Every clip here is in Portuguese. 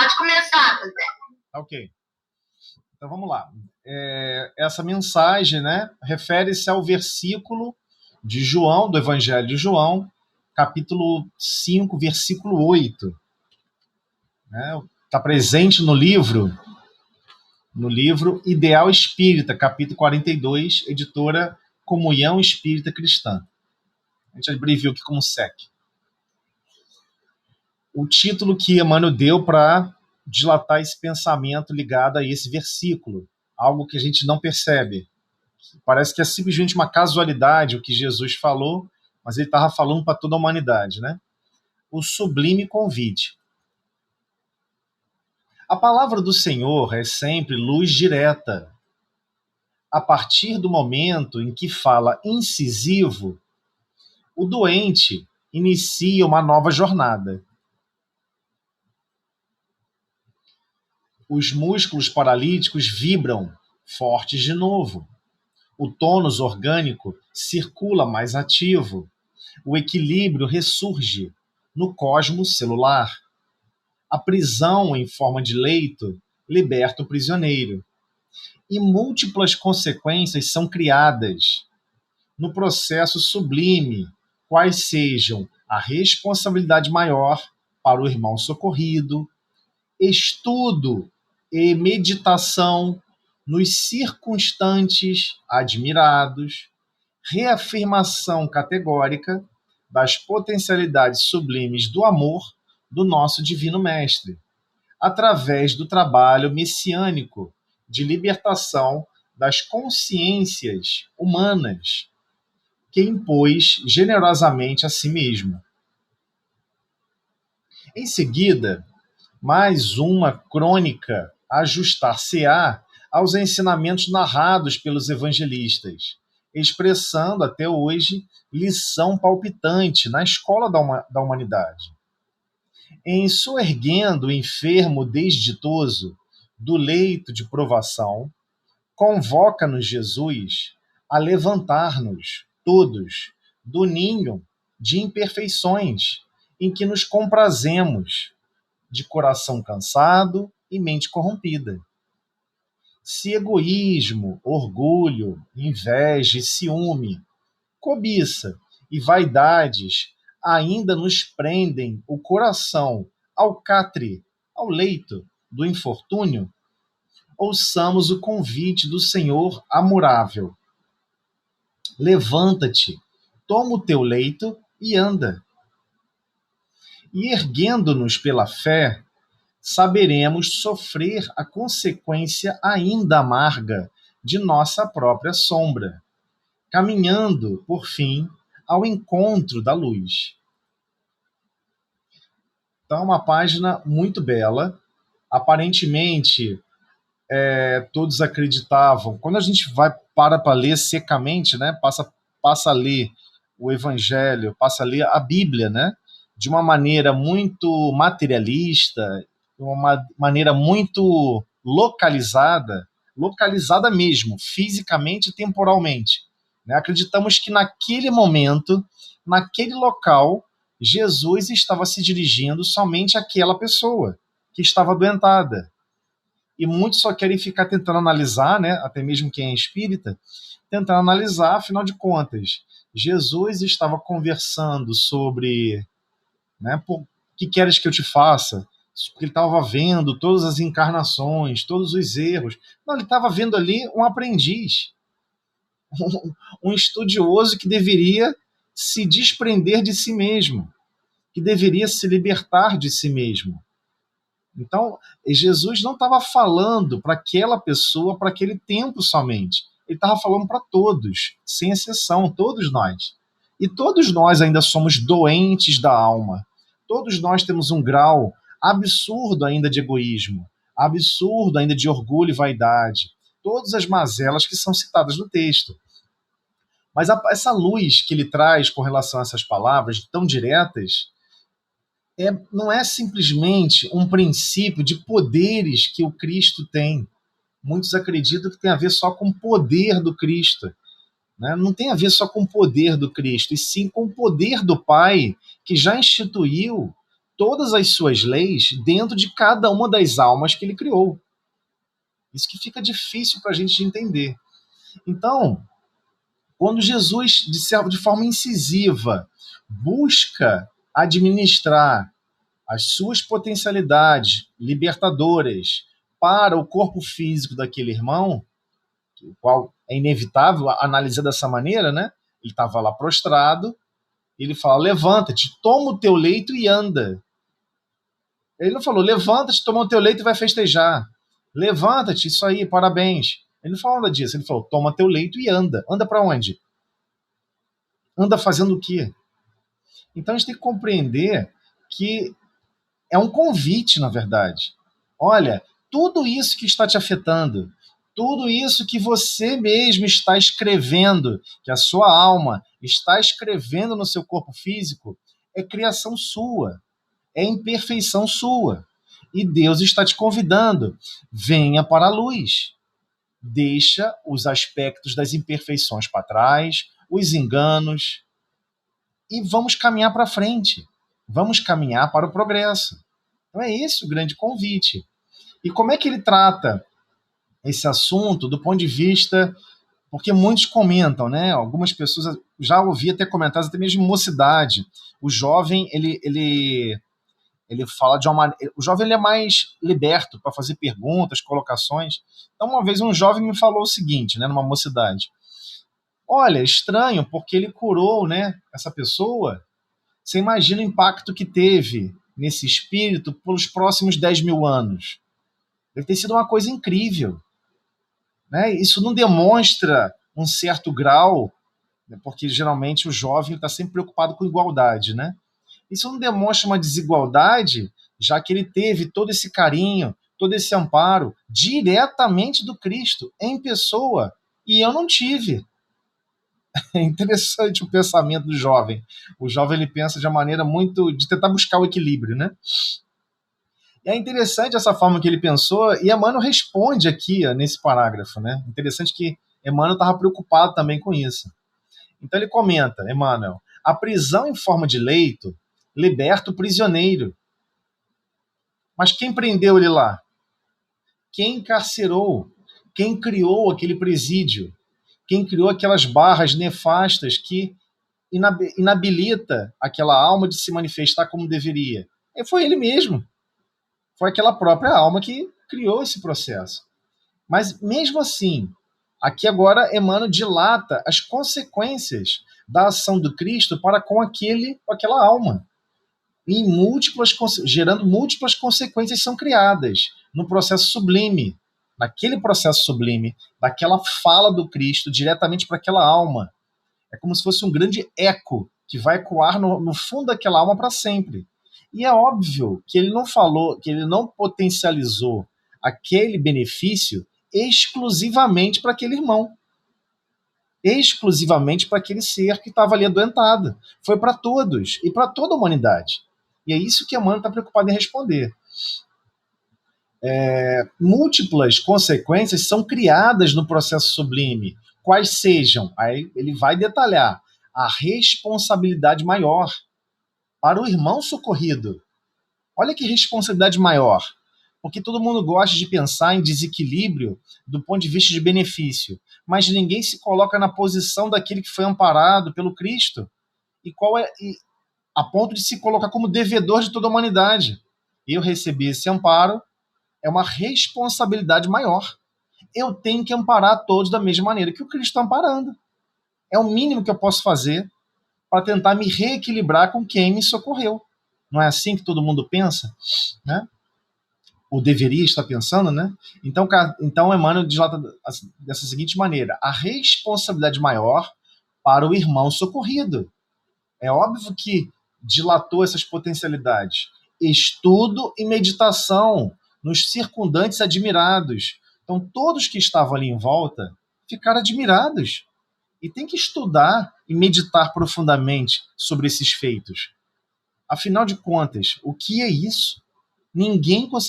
Pode começar, José. Ok. Então vamos lá. Essa mensagem, né, refere-se ao versículo de João, do Evangelho de João, capítulo 5, versículo 8. Está presente no livro Ideal Espírita, capítulo 42, editora Comunhão Espírita Cristã. A gente abreviou aqui como SEC. O título que Emmanuel deu para dilatar esse pensamento ligado a esse versículo, algo que a gente não percebe. Parece que é simplesmente uma casualidade o que Jesus falou, mas ele estava falando para toda a humanidade, né? O sublime convite. A palavra do Senhor é sempre luz direta. A partir do momento em que fala incisivo, o doente inicia uma nova jornada. Os músculos paralíticos vibram, fortes de novo. O tônus orgânico circula mais ativo. O equilíbrio ressurge no cosmos celular. A prisão em forma de leito liberta o prisioneiro. E múltiplas consequências são criadas no processo sublime, quais sejam a responsabilidade maior para o irmão socorrido, estudo e meditação nos circunstantes admirados, reafirmação categórica das potencialidades sublimes do amor do nosso Divino Mestre, através do trabalho messiânico de libertação das consciências humanas, que impôs generosamente a si mesmo. Em seguida, mais uma crônica ajustar-se-á aos ensinamentos narrados pelos evangelistas, expressando até hoje lição palpitante na escola da humanidade. Em soerguendo o enfermo desditoso do leito de provação, convoca-nos Jesus a levantar-nos todos do ninho de imperfeições em que nos comprazemos, de coração cansado e mente corrompida. Se egoísmo, orgulho, inveja e ciúme, cobiça e vaidades ainda nos prendem o coração ao catre, ao leito do infortúnio, ouçamos o convite do Senhor amorável. Levanta-te, toma o teu leito e anda. E erguendo-nos pela fé, saberemos sofrer a consequência ainda amarga de nossa própria sombra, caminhando, por fim, ao encontro da luz. Então, uma página muito bela. Aparentemente, todos acreditavam. Quando a gente para ler secamente, né, passa a ler o Evangelho, passa a ler a Bíblia, né, de uma maneira muito materialista, de uma maneira muito localizada mesmo, fisicamente e temporalmente. Né? Acreditamos que naquele momento, naquele local, Jesus estava se dirigindo somente àquela pessoa que estava adoentada. E muitos só querem ficar tentando analisar, né, até mesmo quem é espírita, tentando analisar, afinal de contas, Jesus estava conversando sobre, né, o que queres que eu te faça? Porque ele estava vendo todas as encarnações, todos os erros. Não, ele estava vendo ali um aprendiz, um estudioso que deveria se desprender de si mesmo, que deveria se libertar de si mesmo. Então, Jesus não estava falando para aquela pessoa, para aquele tempo somente. Ele estava falando para todos, sem exceção, todos nós. E todos nós ainda somos doentes da alma. Todos nós temos um grau absurdo ainda de egoísmo, absurdo ainda de orgulho e vaidade. Todas as mazelas que são citadas no texto. Mas essa luz que ele traz com relação a essas palavras tão diretas, não é simplesmente um princípio de poderes que o Cristo tem. Muitos acreditam que tem a ver só com o poder do Cristo. Né? Não tem a ver só com o poder do Cristo, e sim com o poder do Pai, que já instituiu todas as suas leis dentro de cada uma das almas que ele criou. Isso que fica difícil para a gente entender. Então, quando Jesus, de forma incisiva, busca administrar as suas potencialidades libertadoras para o corpo físico daquele irmão, o qual é inevitável analisar dessa maneira, né? Ele estava lá prostrado, ele fala, levanta-te, toma o teu leito e anda. Ele não falou, levanta-te, toma o teu leito e vai festejar. Levanta-te, isso aí, parabéns. Ele não falou nada disso, ele falou, toma teu leito e anda. Anda para onde? Anda fazendo o quê? Então a gente tem que compreender que é um convite, na verdade. Olha, tudo isso que está te afetando, tudo isso que você mesmo está escrevendo, que a sua alma está escrevendo no seu corpo físico, é criação sua, é imperfeição sua. E Deus está te convidando, venha para a luz. Deixa os aspectos das imperfeições para trás, os enganos, e vamos caminhar para frente. Vamos caminhar para o progresso. Então é esse o grande convite. E como é que ele trata esse assunto do ponto de vista... Porque muitos comentam, né? Algumas pessoas, já ouvi até comentários, até mesmo de mocidade. O jovem, ele fala de uma... O jovem ele é mais liberto para fazer perguntas, colocações. Então, uma vez um jovem me falou o seguinte, né, numa mocidade. Olha, estranho, porque ele curou, né, essa pessoa. Você imagina o impacto que teve nesse espírito pelos próximos 10 mil anos. Deve ter sido uma coisa incrível. Né? Isso não demonstra um certo grau, né, porque geralmente o jovem está sempre preocupado com igualdade. Né? Isso não demonstra uma desigualdade, já que ele teve todo esse carinho, todo esse amparo diretamente do Cristo, em pessoa, e eu não tive. É interessante o pensamento do jovem. O jovem ele pensa de uma maneira muito de tentar buscar o equilíbrio, né? E é interessante essa forma que ele pensou, e Emmanuel responde aqui ó, nesse parágrafo, né? Interessante que Emmanuel estava preocupado também com isso. Então ele comenta, Emmanuel, a prisão em forma de leito liberta o prisioneiro. Mas quem prendeu ele lá? Quem encarcerou? Quem criou aquele presídio? Quem criou aquelas barras nefastas que inabilita aquela alma de se manifestar como deveria? E foi ele mesmo. Foi aquela própria alma que criou esse processo. Mas mesmo assim, aqui agora Emmanuel dilata as consequências da ação do Cristo para com aquela alma. E gerando múltiplas consequências são criadas no processo sublime, naquele processo sublime, daquela fala do Cristo diretamente para aquela alma. É como se fosse um grande eco que vai ecoar no fundo daquela alma para sempre. E é óbvio que ele não falou, que ele não potencializou aquele benefício exclusivamente para aquele irmão, exclusivamente para aquele ser que estava ali adoentado. Foi para todos e para toda a humanidade. E é isso que Emmanuel está preocupado em responder. Múltiplas consequências são criadas no processo sublime, quais sejam, aí ele vai detalhar, a responsabilidade maior para o irmão socorrido. Olha que responsabilidade maior, porque todo mundo gosta de pensar em desequilíbrio do ponto de vista de benefício, mas ninguém se coloca na posição daquele que foi amparado pelo Cristo, a ponto de se colocar como devedor de toda a humanidade. Eu recebi esse amparo, é uma responsabilidade maior. Eu tenho que amparar todos da mesma maneira que o Cristo está amparando. É o mínimo que eu posso fazer para tentar me reequilibrar com quem me socorreu. Não é assim que todo mundo pensa? Né? Ou deveria estar pensando, né? Então Emmanuel dilata dessa seguinte maneira: a responsabilidade maior para o irmão socorrido. É óbvio que dilatou essas potencialidades. Estudo e meditação nos circundantes admirados. Então, todos que estavam ali em volta ficaram admirados. E tem que estudar e meditar profundamente sobre esses feitos. Afinal de contas, o que é isso?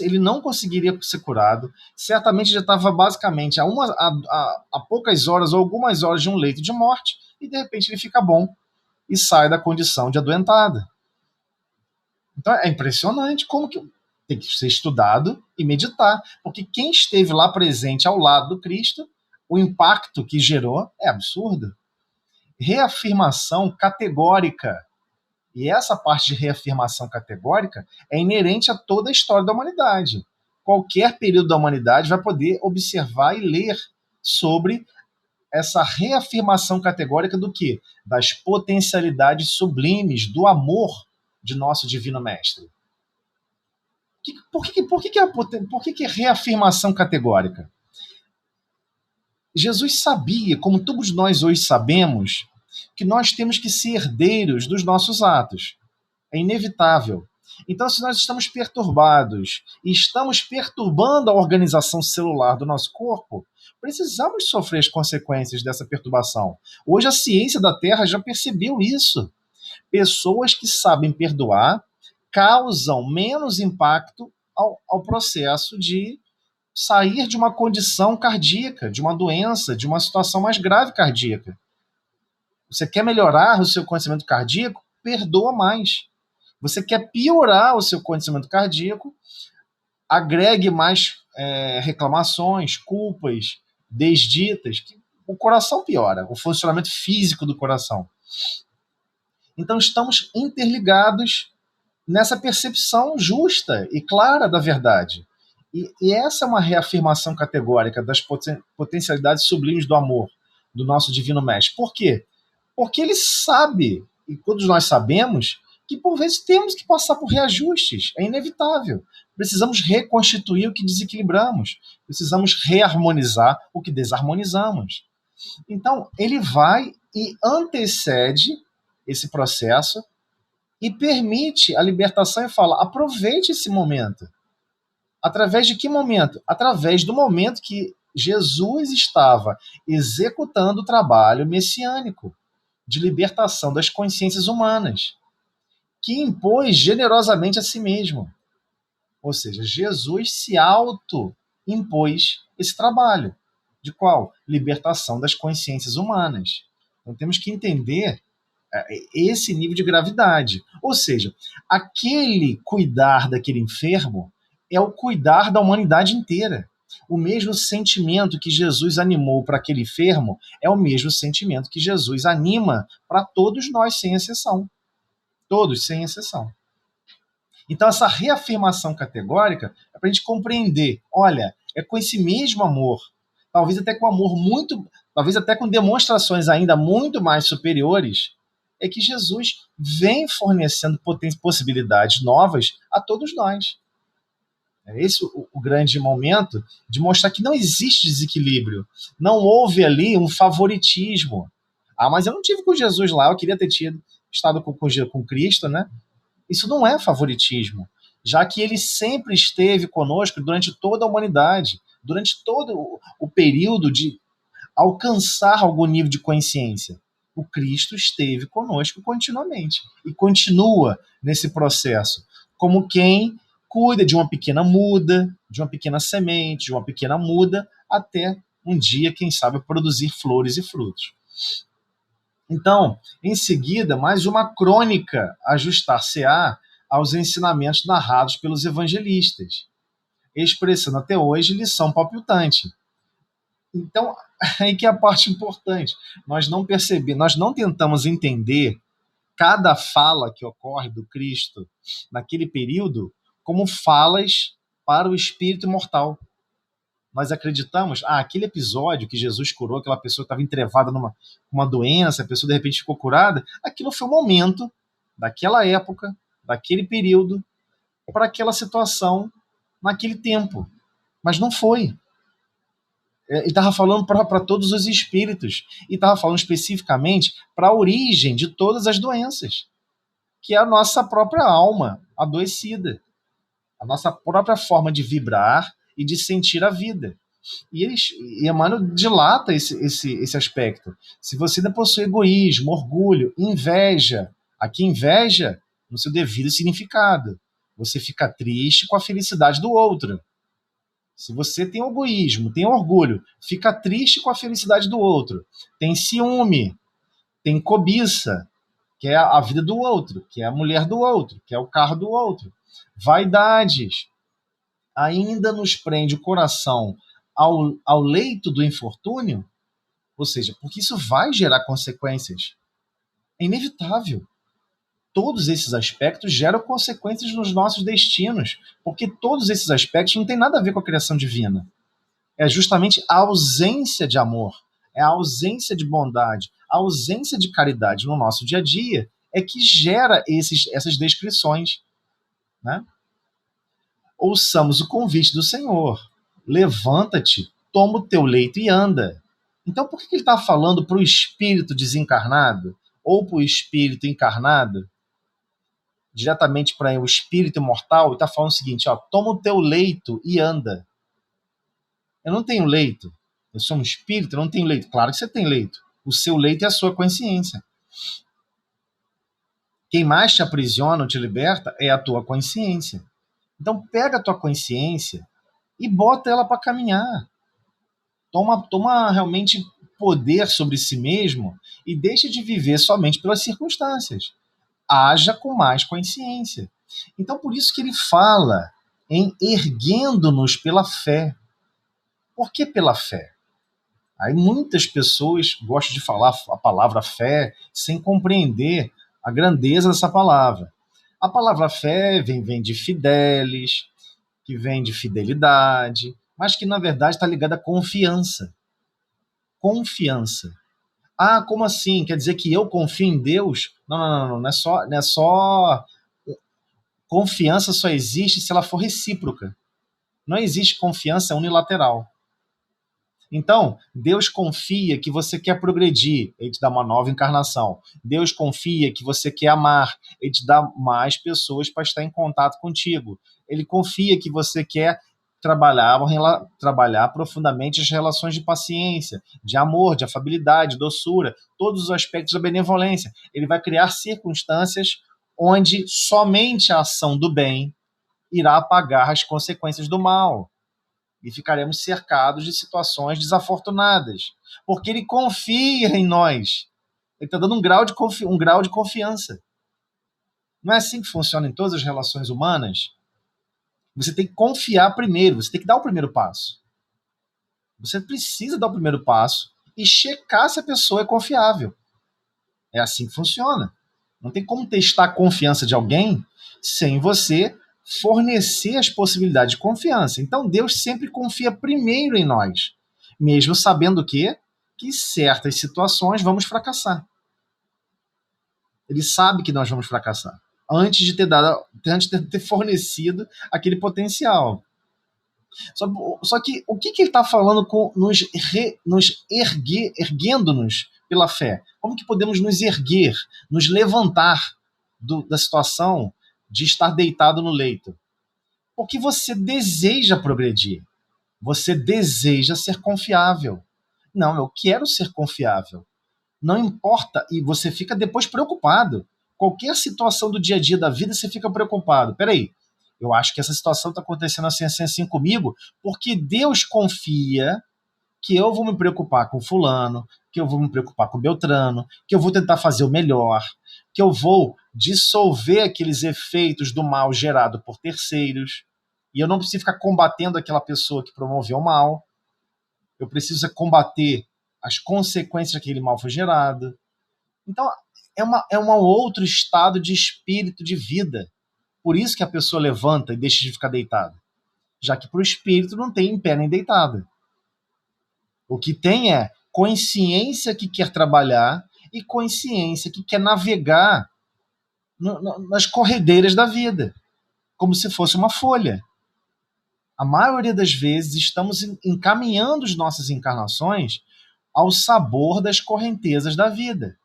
Ele não conseguiria ser curado. Certamente já estava basicamente a poucas horas ou algumas horas de um leito de morte e de repente ele fica bom e sai da condição de adoentada. Então é impressionante como que tem que ser estudado e meditar, porque quem esteve lá presente ao lado do Cristo, o impacto que gerou é absurdo. Reafirmação categórica. E essa parte de reafirmação categórica é inerente a toda a história da humanidade. Qualquer período da humanidade vai poder observar e ler sobre essa reafirmação categórica do quê? Das potencialidades sublimes do amor de nosso Divino Mestre. Por que é reafirmação categórica? Jesus sabia, como todos nós hoje sabemos, que nós temos que ser herdeiros dos nossos atos. É inevitável. Então, se nós estamos perturbados e estamos perturbando a organização celular do nosso corpo, precisamos sofrer as consequências dessa perturbação. Hoje a ciência da Terra já percebeu isso. Pessoas que sabem perdoar causam menos impacto ao processo de sair de uma condição cardíaca, de uma doença, de uma situação mais grave cardíaca. Você quer melhorar o seu condicionamento cardíaco? Perdoa mais. Você quer piorar o seu condicionamento cardíaco? Agregue mais reclamações, culpas, desditas, que o coração piora, o funcionamento físico do coração. Então estamos interligados nessa percepção justa e clara da verdade. E essa é uma reafirmação categórica das potencialidades sublimes do amor do nosso Divino Mestre. Por quê? Porque ele sabe, e todos nós sabemos, que por vezes temos que passar por reajustes. É inevitável. Precisamos reconstituir o que desequilibramos. Precisamos reharmonizar o que desarmonizamos. Então, ele vai e antecede esse processo e permite a libertação e fala: aproveite esse momento. Através de que momento? Através do momento que Jesus estava executando o trabalho messiânico de libertação das consciências humanas, que impôs generosamente a si mesmo. Ou seja, Jesus se auto-impôs esse trabalho. De qual? Libertação das consciências humanas. Então temos que entender esse nível de gravidade. Ou seja, aquele cuidar daquele enfermo é o cuidar da humanidade inteira. O mesmo sentimento que Jesus animou para aquele enfermo é o mesmo sentimento que Jesus anima para todos nós, sem exceção. Todos, sem exceção. Então, essa reafirmação categórica é para a gente compreender, olha, é com esse mesmo amor, talvez até com amor muito, talvez até com demonstrações ainda muito mais superiores, é que Jesus vem fornecendo possibilidades novas a todos nós. É esse o grande momento de mostrar que não existe desequilíbrio. Não houve ali um favoritismo. Ah, mas eu não tive com Jesus lá, eu queria ter estado com Cristo, né? Isso não é favoritismo, já que ele sempre esteve conosco durante toda a humanidade, durante todo o período de alcançar algum nível de consciência. O Cristo esteve conosco continuamente e continua nesse processo, como quem cuida de uma pequena muda, de uma pequena semente, de uma pequena muda, até um dia, quem sabe, produzir flores e frutos. Então, em seguida, mais uma crônica ajustar-se-á aos ensinamentos narrados pelos evangelistas, expressando até hoje lição palpitante. Então, aí que é a parte importante. Nós não tentamos entender cada fala que ocorre do Cristo naquele período como falas para o espírito imortal. Nós acreditamos, aquele episódio que Jesus curou, aquela pessoa que estava entrevada numa doença, a pessoa de repente ficou curada, aquilo foi um momento daquela época, daquele período, para aquela situação, naquele tempo. Mas não foi. Ele estava falando para todos os espíritos, e estava falando especificamente para a origem de todas as doenças, que é a nossa própria alma adoecida, a nossa própria forma de vibrar e de sentir a vida. E Emmanuel dilata esse aspecto. Se você ainda possui egoísmo, orgulho, inveja, aqui inveja no seu devido significado, você fica triste com a felicidade do outro. Se você tem egoísmo, tem orgulho, fica triste com a felicidade do outro, tem ciúme, tem cobiça, quer a vida do outro, quer a mulher do outro, quer o carro do outro. Vaidades. Ainda nos prende o coração ao leito do infortúnio, ou seja, porque isso vai gerar consequências. É inevitável. Todos esses aspectos geram consequências nos nossos destinos, porque todos esses aspectos não têm nada a ver com a criação divina. É justamente a ausência de amor, é a ausência de bondade, a ausência de caridade no nosso dia a dia é que gera essas descrições, né? Ouçamos o convite do Senhor. Levanta-te, toma o teu leito e anda. Então, por que ele está falando para o espírito desencarnado ou para o espírito encarnado, diretamente para o espírito imortal? Ele está falando o seguinte, ó, toma o teu leito e anda. Eu não tenho leito. Eu sou um espírito, eu não tenho leito. Claro que você tem leito. O seu leito é a sua consciência. Quem mais te aprisiona ou te liberta é a tua consciência. Então pega a tua consciência e bota ela para caminhar. Toma realmente poder sobre si mesmo e deixa de viver somente pelas circunstâncias. Haja com mais consciência. Então por isso que ele fala em erguendo-nos pela fé. Por que pela fé? Aí muitas pessoas gostam de falar a palavra fé sem compreender a grandeza dessa palavra. A palavra fé vem de fidelis, que vem de fidelidade, mas que na verdade está ligada à confiança. Confiança. Ah, como assim? Quer dizer que eu confio em Deus? Não é só. Confiança só existe se ela for recíproca. Não existe confiança unilateral. Então, Deus confia que você quer progredir, ele te dá uma nova encarnação. Deus confia que você quer amar, ele te dá mais pessoas para estar em contato contigo. Ele confia que você quer trabalhar profundamente as relações de paciência, de amor, de afabilidade, doçura, todos os aspectos da benevolência. Ele vai criar circunstâncias onde somente a ação do bem irá apagar as consequências do mal. E ficaremos cercados de situações desafortunadas. Porque ele confia em nós. Ele está dando um grau de confiança. Não é assim que funciona em todas as relações humanas? Você tem que confiar primeiro, você tem que dar o primeiro passo. Você precisa dar o primeiro passo e checar se a pessoa é confiável. É assim que funciona. Não tem como testar a confiança de alguém sem você fornecer as possibilidades de confiança. Então Deus sempre confia primeiro em nós, mesmo sabendo que certas situações vamos fracassar. Ele sabe que nós vamos fracassar antes de ter fornecido aquele potencial. Só que o que ele está falando com erguendo-nos pela fé? Como que podemos nos erguer, nos levantar da situação de estar deitado no leito? Porque você deseja progredir. Você deseja ser confiável. Não, eu quero ser confiável. Não importa, e você fica depois preocupado. Qualquer situação do dia a dia da vida, você fica preocupado. Peraí, eu acho que essa situação está acontecendo assim comigo, porque Deus confia que eu vou me preocupar com fulano, que eu vou me preocupar com Beltrano, que eu vou tentar fazer o melhor, que eu vou dissolver aqueles efeitos do mal gerado por terceiros, e eu não preciso ficar combatendo aquela pessoa que promoveu o mal, eu preciso combater as consequências que aquele mal foi gerado. Então, é um outro estado de espírito de vida. Por isso que a pessoa levanta e deixa de ficar deitada. Já que para o espírito não tem em pé nem deitada. O que tem é consciência que quer trabalhar e consciência que quer navegar nas corredeiras da vida, como se fosse uma folha. A maioria das vezes estamos encaminhando as nossas encarnações ao sabor das correntezas da vida.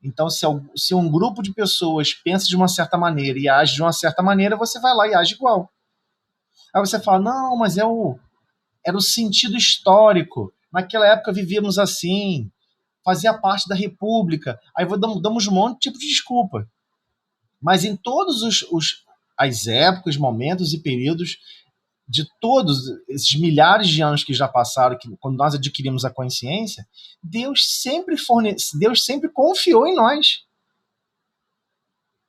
Então, se um grupo de pessoas pensa de uma certa maneira e age de uma certa maneira, você vai lá e age igual. Aí você fala, não, mas era o sentido histórico. Naquela época vivíamos assim, fazia parte da República. Aí damos um monte de tipo de desculpa. Mas em todos as épocas, momentos e períodos de todos esses milhares de anos que já passaram, quando nós adquirimos a consciência, Deus sempre confiou em nós.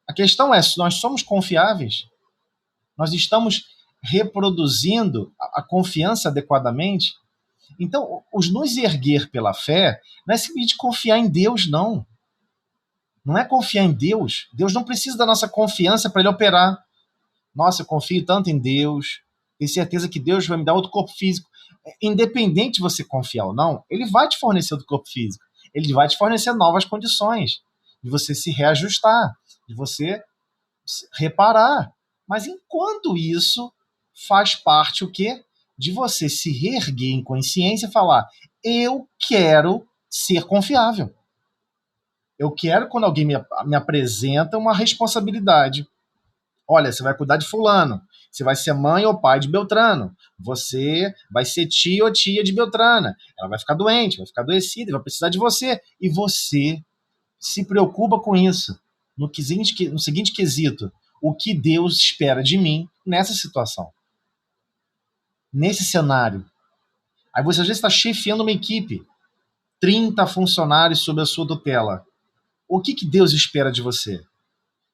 A questão é, se nós somos confiáveis, nós estamos reproduzindo a confiança adequadamente. Então, os nos erguer pela fé não é simplesmente confiar em Deus, não. Não é confiar em Deus. Deus não precisa da nossa confiança para ele operar. Nossa, eu confio tanto em Deus, tenho certeza que Deus vai me dar outro corpo físico. Independente de você confiar ou não, ele vai te fornecer outro corpo físico. Ele vai te fornecer novas condições de você se reajustar, de você reparar. Mas enquanto isso, faz parte o quê? De você se reerguer em consciência e falar: eu quero ser confiável. Eu quero, quando alguém me apresenta uma responsabilidade, olha, você vai cuidar de fulano, você vai ser mãe ou pai de Beltrano, você vai ser tio ou tia de Beltrana, ela vai ficar doente, vai ficar adoecida, vai precisar de você, e você se preocupa com isso, no seguinte quesito: o que Deus espera de mim nessa situação, nesse cenário. Aí você às vezes está chefiando uma equipe, 30 funcionários sob a sua tutela. O que Deus espera de você?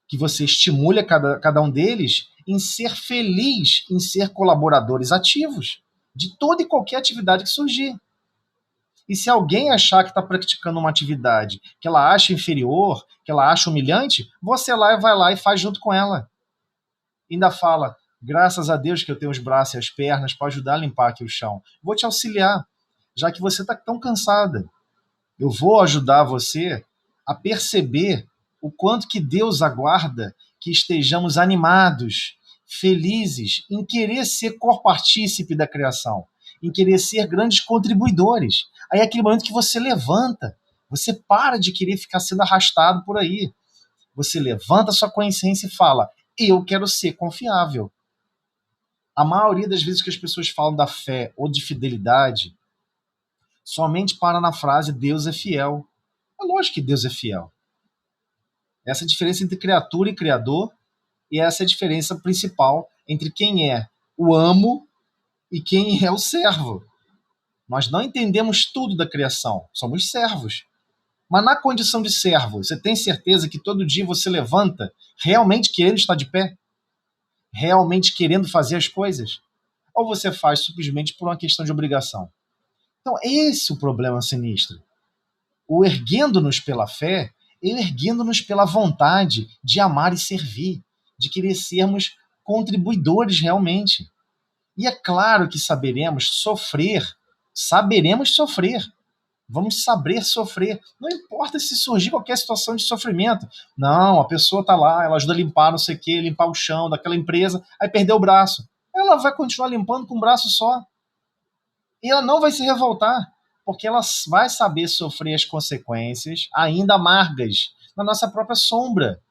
Que você estimule cada um deles em ser feliz, em ser colaboradores ativos de toda e qualquer atividade que surgir. E se alguém achar que está praticando uma atividade que ela acha inferior, que ela acha humilhante, você vai lá e faz junto com ela. Ainda fala: graças a Deus que eu tenho os braços e as pernas para ajudar a limpar aqui o chão. Vou te auxiliar, já que você está tão cansada. Eu vou ajudar você a perceber o quanto que Deus aguarda que estejamos animados, felizes, em querer ser corpartícipe da criação, em querer ser grandes contribuidores. Aí é aquele momento que você levanta, você para de querer ficar sendo arrastado por aí. Você levanta sua consciência e fala: eu quero ser confiável. A maioria das vezes que as pessoas falam da fé ou de fidelidade, somente para na frase Deus é fiel. É lógico que Deus é fiel. Essa é a diferença entre criatura e criador, e essa é a diferença principal entre quem é o amo e quem é o servo. Nós não entendemos tudo da criação, somos servos. Mas na condição de servo, você tem certeza que todo dia você levanta realmente querendo estar de pé? Realmente querendo fazer as coisas? Ou você faz simplesmente por uma questão de obrigação? Então, esse é o problema sinistro. O erguendo-nos pela fé, erguendo-nos pela vontade de amar e servir, de querer sermos contribuidores realmente. E é claro que saberemos sofrer. Vamos saber sofrer. Não importa se surgir qualquer situação de sofrimento. Não, a pessoa está lá, ela ajuda a limpar não sei o quê, limpar o chão daquela empresa, aí perdeu o braço. Ela vai continuar limpando com um braço só. E ela não vai se revoltar, porque ela vai saber sofrer as consequências ainda amargas na nossa própria sombra.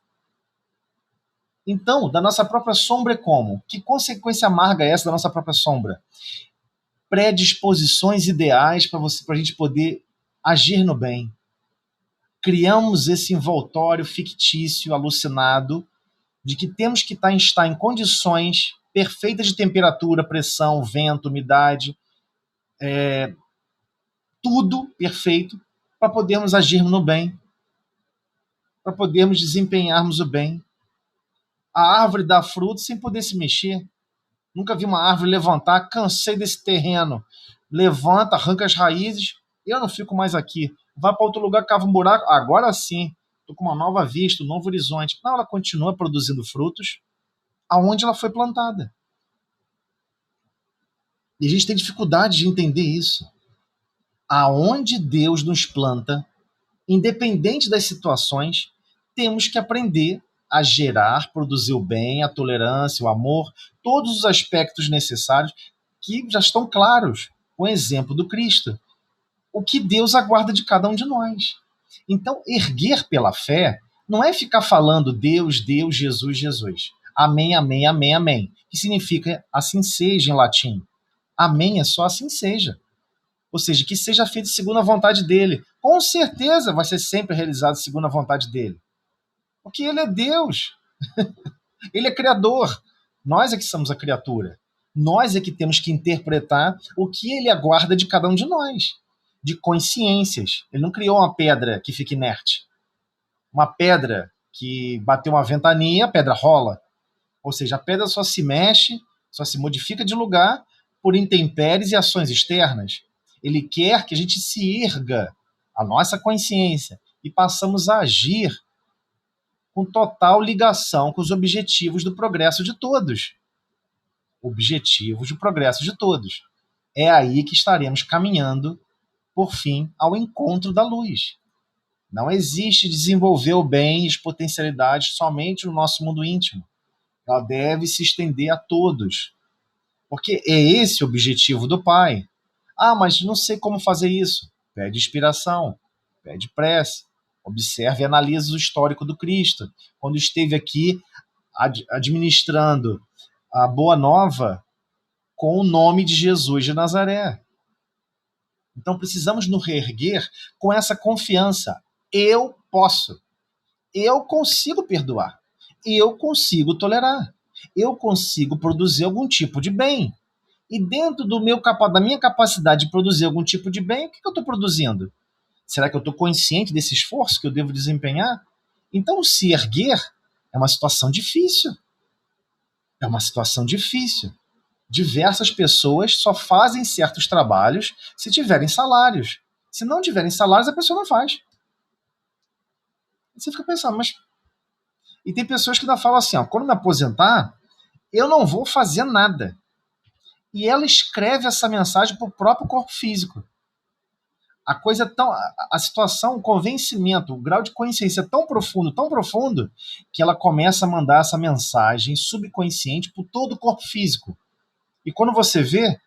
Então, da nossa própria sombra é como? Que consequência amarga é essa da nossa própria sombra? Predisposições ideais para a gente poder agir no bem. Criamos esse envoltório fictício, alucinado, de que temos que estar em condições perfeitas de temperatura, pressão, vento, umidade, tudo perfeito para podermos agir no bem, para podermos desempenharmos o bem. A árvore dá fruto sem poder se mexer. Nunca vi uma árvore levantar: cansei desse terreno. Levanta, arranca as raízes, eu não fico mais aqui. Vai para outro lugar, cava um buraco. Agora sim, estou com uma nova vista, um novo horizonte. Não, ela continua produzindo frutos aonde ela foi plantada. E a gente tem dificuldade de entender isso. Aonde Deus nos planta, independente das situações, temos que aprender a gerar, produzir o bem, a tolerância, o amor, todos os aspectos necessários que já estão claros com o exemplo do Cristo. O que Deus aguarda de cada um de nós. Então, erguer pela fé não é ficar falando Deus, Deus, Jesus, Jesus. Amém, amém, amém, amém. Que significa assim seja em latim. Amém é só assim seja. Ou seja, que seja feito segundo a vontade dele. Com certeza vai ser sempre realizado segundo a vontade dele. Porque ele é Deus. Ele é criador. Nós é que somos a criatura. Nós é que temos que interpretar o que ele aguarda de cada um de nós. De consciências. Ele não criou uma pedra que fica inerte. Uma pedra que bateu uma ventania, a pedra rola. Ou seja, a pedra só se mexe, só se modifica de lugar por intempéries e ações externas. Ele quer que a gente se erga a nossa consciência e passamos a agir com total ligação com os objetivos do progresso de todos. Objetivos de progresso de todos. É aí que estaremos caminhando, por fim, ao encontro da luz. Não existe desenvolver o bem e as potencialidades somente no nosso mundo íntimo. Ela deve se estender a todos. Porque é esse o objetivo do Pai. Ah, mas não sei como fazer isso. Pede inspiração, pede prece, observe e analise o histórico do Cristo. Quando esteve aqui administrando a Boa Nova com o nome de Jesus de Nazaré. Então precisamos nos reerguer com essa confiança. Eu posso. Eu consigo perdoar. Eu consigo tolerar. Eu consigo produzir algum tipo de bem. E dentro da minha capacidade de produzir algum tipo de bem, o que eu estou produzindo? Será que eu estou consciente desse esforço que eu devo desempenhar? Então, se erguer é uma situação difícil. É uma situação difícil. Diversas pessoas só fazem certos trabalhos se tiverem salários. Se não tiverem salários, a pessoa não faz. Você fica pensando, mas... E tem pessoas que ainda falam assim, ó, quando me aposentar, eu não vou fazer nada. E ela escreve essa mensagem para o próprio corpo físico. A situação, o convencimento, o grau de consciência é tão profundo, que ela começa a mandar essa mensagem subconsciente para todo o corpo físico. E quando você vê,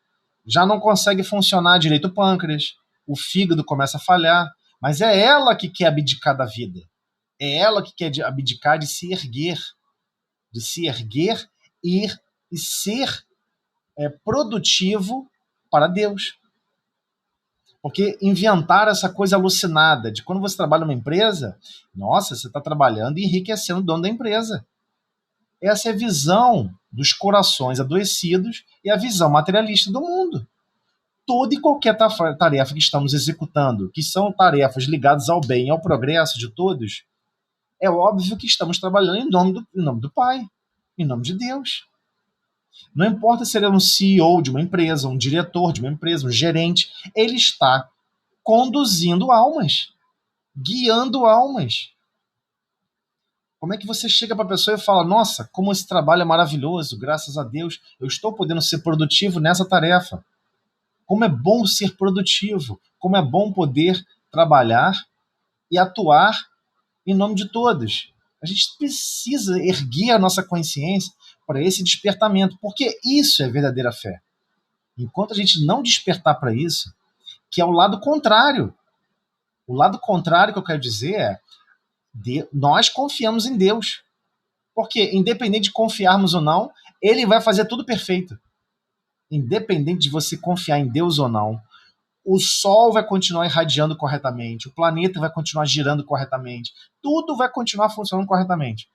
já não consegue funcionar direito o pâncreas, o fígado começa a falhar, mas é ela que quer abdicar da vida. É ela que quer abdicar de se erguer e ser produtivo para Deus. Porque inventar essa coisa alucinada de quando você trabalha numa empresa, nossa, você está trabalhando e enriquecendo o dono da empresa. Essa é a visão dos corações adoecidos e a visão materialista do mundo. Toda e qualquer tarefa que estamos executando, que são tarefas ligadas ao bem e ao progresso de todos, é óbvio que estamos trabalhando em nome do Pai, em nome de Deus. Não importa se ele é um CEO de uma empresa, um diretor de uma empresa, um gerente, ele está conduzindo almas, guiando almas. Como é que você chega para a pessoa e fala, nossa, como esse trabalho é maravilhoso, graças a Deus, eu estou podendo ser produtivo nessa tarefa. Como é bom ser produtivo, como é bom poder trabalhar e atuar em nome de todos. A gente precisa erguer a nossa consciência para esse despertamento, porque isso é verdadeira fé. Enquanto a gente não despertar para isso, que é o lado contrário. O lado contrário que eu quero dizer é nós confiamos em Deus. Porque, independente de confiarmos ou não, Ele vai fazer tudo perfeito. Independente de você confiar em Deus ou não, o Sol vai continuar irradiando corretamente, o planeta vai continuar girando corretamente, tudo vai continuar funcionando corretamente.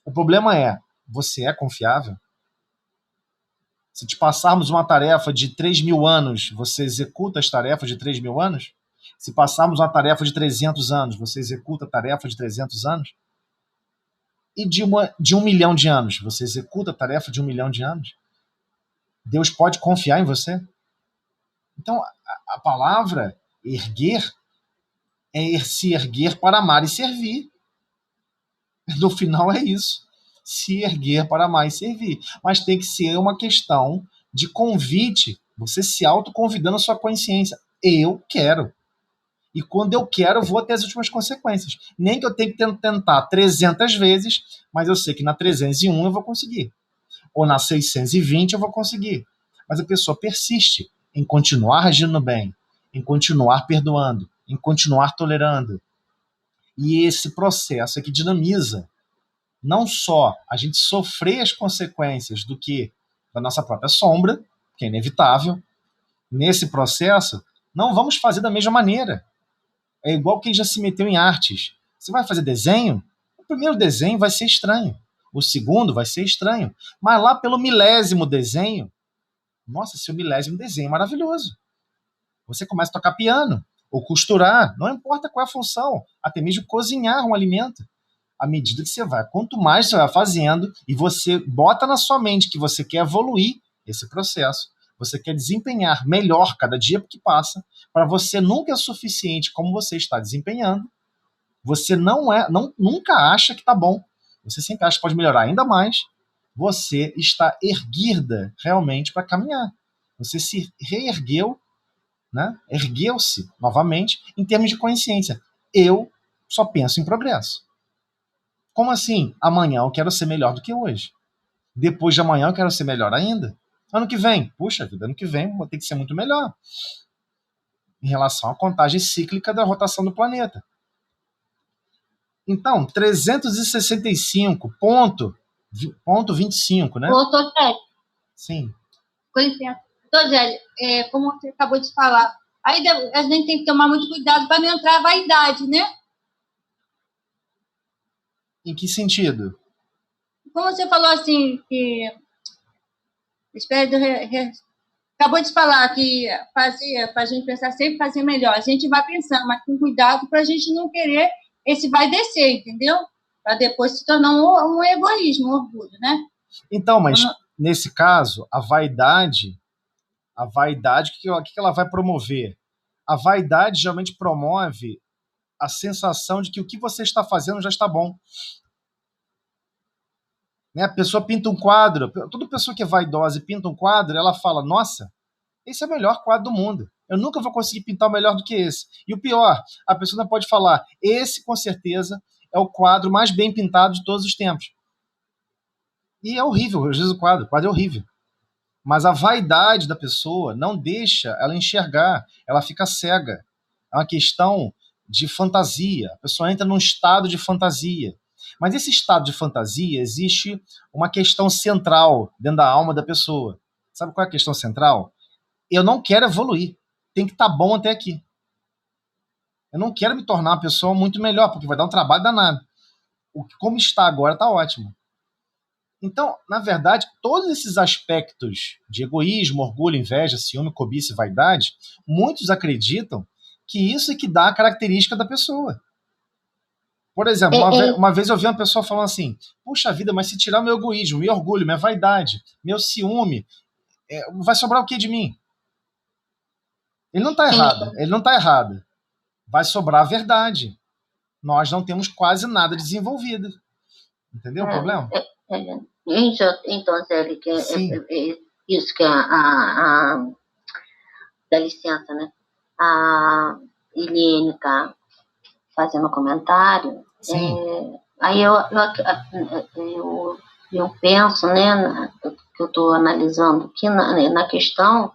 O problema é, você é confiável? Se te passarmos uma tarefa de 3.000 anos, você executa as tarefas de 3.000 anos? Se passarmos uma tarefa de 300 anos, você executa a tarefa de 300 anos? E de 1 milhão de anos, você executa a tarefa de 1 milhão de anos? Deus pode confiar em você? Então, a palavra erguer é se erguer para amar e servir. No final é isso. Se erguer para amar e servir. Mas tem que ser uma questão de convite, você se autoconvidando a sua consciência. Eu quero. E quando eu quero, eu vou até as últimas consequências. Nem que eu tenha que tentar 300 vezes, mas eu sei que na 301 eu vou conseguir. Ou na 620 eu vou conseguir. Mas a pessoa persiste em continuar agindo bem, em continuar perdoando, em continuar tolerando. E esse processo é que dinamiza não só a gente sofrer as consequências da nossa própria sombra, que é inevitável. Nesse processo, não vamos fazer da mesma maneira. É igual quem já se meteu em artes. Você vai fazer desenho? O primeiro desenho vai ser estranho. O segundo vai ser estranho. Mas lá pelo 1000º desenho, nossa, seu 1000º desenho é maravilhoso. Você começa a tocar piano, ou costurar, não importa qual é a função, até mesmo cozinhar um alimento. à medida que você vai. Quanto mais você vai fazendo e você bota na sua mente que você quer evoluir esse processo, você quer desempenhar melhor cada dia que passa, para você nunca é suficiente como você está desempenhando, você nunca acha que está bom, você sempre acha que pode melhorar ainda mais, você está erguida realmente para caminhar. Você se reergueu, né? Ergueu-se novamente em termos de consciência. Eu só penso em progresso. Como assim? Amanhã eu quero ser melhor do que hoje. Depois de amanhã eu quero ser melhor ainda. Ano que vem, puxa vida, ano que vem vou ter que ser muito melhor em relação à contagem cíclica da rotação do planeta. Então, 365,25, né? Ô, Totélio, Sim. com licença. Totélio, como você acabou de falar, aí a gente tem que tomar muito cuidado para não entrar a vaidade, né? Em que sentido? Como você falou assim, que acabou de falar que fazia para a gente pensar sempre fazer melhor. A gente vai pensando, mas com cuidado para a gente não querer esse vai descer, entendeu? Para depois se tornar um egoísmo, um orgulho, né? Então, mas nesse caso, a vaidade, o que ela vai promover? A vaidade geralmente promove a sensação de que o que você está fazendo já está bom. Né? A pessoa pinta um quadro, toda pessoa que é vaidosa e pinta um quadro, ela fala, nossa, esse é o melhor quadro do mundo. Eu nunca vou conseguir pintar o melhor do que esse. E o pior, a pessoa não pode falar, esse com certeza é o quadro mais bem pintado de todos os tempos. E é horrível, às vezes o quadro é horrível. Mas a vaidade da pessoa não deixa ela enxergar, ela fica cega. É uma questão de fantasia. A pessoa entra num estado de fantasia. Mas esse estado de fantasia existe uma questão central dentro da alma da pessoa. Sabe qual é a questão central? Eu não quero evoluir. Tem que estar bom até aqui. Eu não quero me tornar uma pessoa muito melhor, porque vai dar um trabalho danado. Como está agora está ótimo. Então, na verdade, todos esses aspectos de egoísmo, orgulho, inveja, ciúme, cobiça e vaidade, muitos acreditam que isso é que dá a característica da pessoa. Por exemplo, uma vez eu vi uma pessoa falando assim, puxa vida, mas se tirar meu egoísmo, meu orgulho, minha vaidade, meu ciúme, vai sobrar o que de mim? Ele não está errado, ele não está errado. Vai sobrar a verdade. Nós não temos quase nada desenvolvido. Entendeu o problema? Então, Zé, que isso que dá licença, né? A Eliane está fazendo comentário. Aí eu penso, né, que eu estou analisando aqui na questão,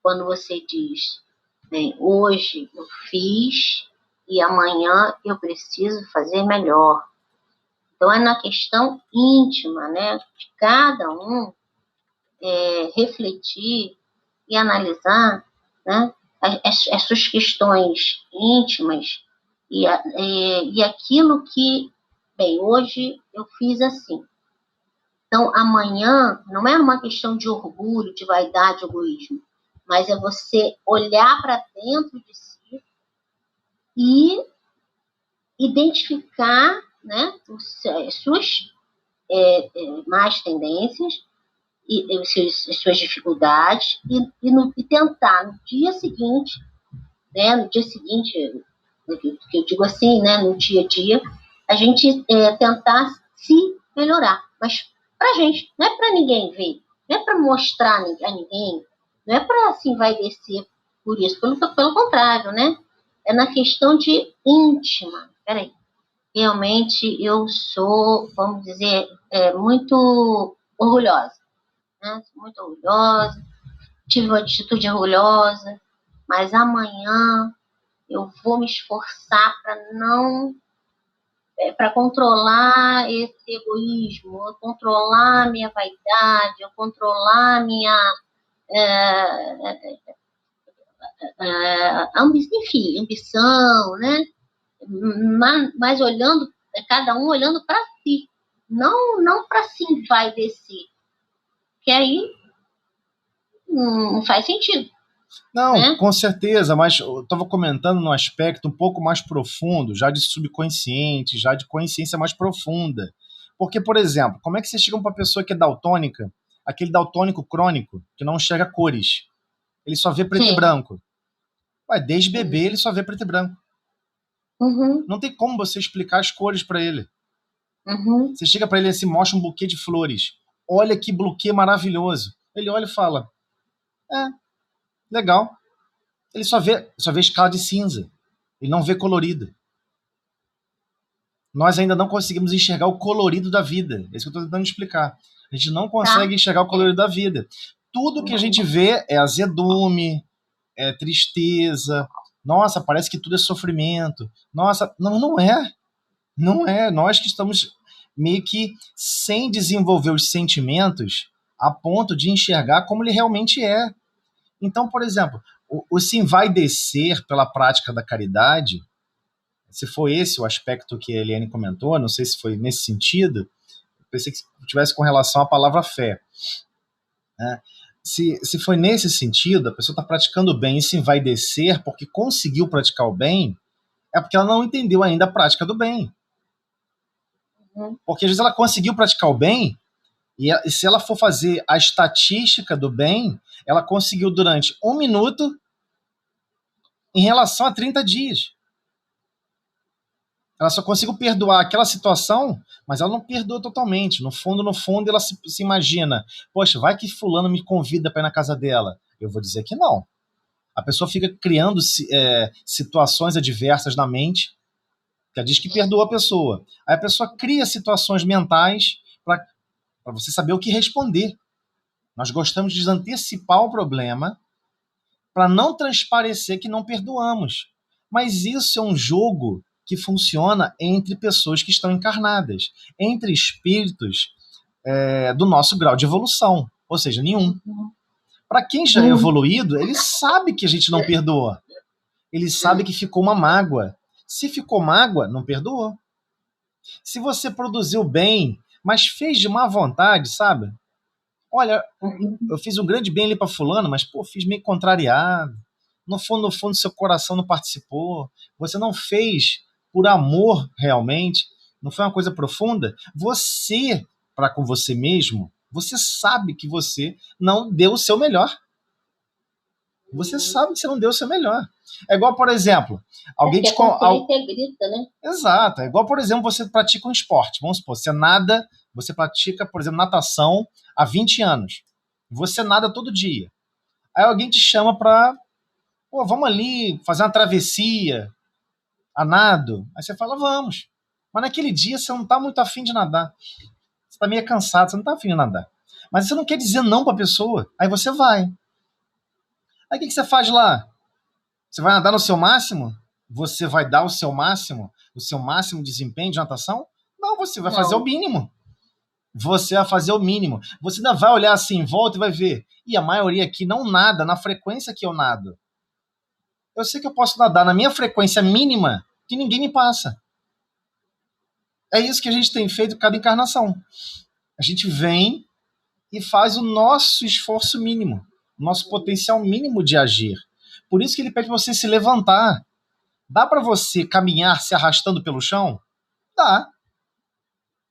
quando você diz, bem, hoje eu fiz e amanhã eu preciso fazer melhor. Então, é na questão íntima, né, de cada um refletir e analisar, né, as suas questões íntimas e aquilo que, bem, hoje eu fiz assim. Então, amanhã não é uma questão de orgulho, de vaidade, egoísmo, mas é você olhar para dentro de si e identificar, né, as suas más tendências e as suas dificuldades e tentar no dia seguinte, né, que eu digo assim, né, no dia a dia, a gente tentar se melhorar, mas pra gente, não é para ninguém ver, não é para mostrar a ninguém, não é para assim vai descer por isso, pelo contrário, né? É na questão de íntima. Peraí, realmente eu sou, vamos dizer, muito orgulhosa, né? Muito orgulhosa, tive uma atitude orgulhosa, mas amanhã eu vou me esforçar para controlar esse egoísmo, eu controlar a minha vaidade, eu controlar a minha ambição, né? Mas olhando, cada um olhando para si, não para si vai descer, que aí não faz sentido. Não, né? com certeza, mas eu estava comentando num aspecto um pouco mais profundo, já de subconsciente, já de consciência mais profunda. Porque, por exemplo, como é que você chega para uma pessoa que é daltônica, aquele daltônico crônico, que não enxerga cores, ele só vê preto e Sim. branco? Ué, desde bebê ele só vê preto e branco. Uhum, Não tem como você explicar as cores para ele. uhum, Você chega para ele e assim, mostra um buquê de flores. Olha que buquê maravilhoso. Ele olha e fala: é, legal. Ele só vê escala de cinza. Ele não vê colorido. Nós ainda não conseguimos enxergar o colorido da vida. É isso que eu estou tentando explicar. A gente não tá. consegue enxergar o colorido da vida. Tudo que a gente vê é azedume, é tristeza. Nossa, parece que tudo é sofrimento. Nossa, não, não é. Não é. Nós que estamos meio que sem desenvolver os sentimentos a ponto de enxergar como ele realmente é. Então, por exemplo, o se envaidecer pela prática da caridade, se for esse o aspecto que a Eliane comentou, não sei se foi nesse sentido, pensei que tivesse com relação à palavra fé. Né? Se foi nesse sentido, a pessoa está praticando o bem e se envaidecer porque conseguiu praticar o bem, é porque ela não entendeu ainda a prática do bem. Uhum. Porque às vezes ela conseguiu praticar o bem, e se ela for fazer a estatística do bem, ela conseguiu durante 1 minuto em relação a 30 dias. Ela só conseguiu perdoar aquela situação, mas ela não perdoa totalmente. No fundo, ela se imagina: poxa, vai que fulano me convida para ir na casa dela. Eu vou dizer que não. A pessoa fica criando situações adversas na mente, que ela diz que perdoa a pessoa. Aí a pessoa cria situações mentais para você saber o que responder. Nós gostamos de antecipar o problema para não transparecer que não perdoamos. Mas isso é um jogo que funciona entre pessoas que estão encarnadas, entre espíritos do nosso grau de evolução, ou seja, nenhum. Para quem já é Uhum. evoluído, ele sabe que a gente não perdoa. Ele sabe que ficou uma mágoa. Se ficou mágoa, não perdoou. Se você produziu bem, mas fez de má vontade, sabe? Olha, Uhum. eu fiz um grande bem ali para fulano, mas pô, fiz meio contrariado. No fundo, seu coração não participou. Você não fez por amor realmente. Não foi uma coisa profunda. Você, para com você mesmo, você sabe que você não deu o seu melhor. Você sabe que você não deu o seu melhor. É igual, por exemplo, É alguém porque te. a consciência grita, né? Exato. É igual, por exemplo, você pratica um esporte. Vamos supor, você nada, você pratica, por exemplo, natação há 20 anos. Você nada todo dia. Aí alguém te chama pra, pô, vamos ali fazer uma travessia a nado. Aí você fala, vamos. Mas naquele dia você não tá muito afim de nadar. Você tá meio cansado, você não tá afim de nadar. Mas você não quer dizer não pra pessoa. Aí você vai. Aí o que você faz lá? Você vai nadar no seu máximo? Você vai dar o seu máximo desempenho de natação? Não, você vai fazer o Não. mínimo. Você vai fazer o mínimo. Você ainda vai olhar assim em volta e vai ver. E a maioria aqui não nada na frequência que eu nado. Eu sei que eu posso nadar na minha frequência mínima que ninguém me passa. É isso que a gente tem feito cada encarnação. A gente vem e faz o nosso esforço mínimo, o nosso potencial mínimo de agir. Por isso que ele pede para você se levantar. Dá para você caminhar se arrastando pelo chão? Dá.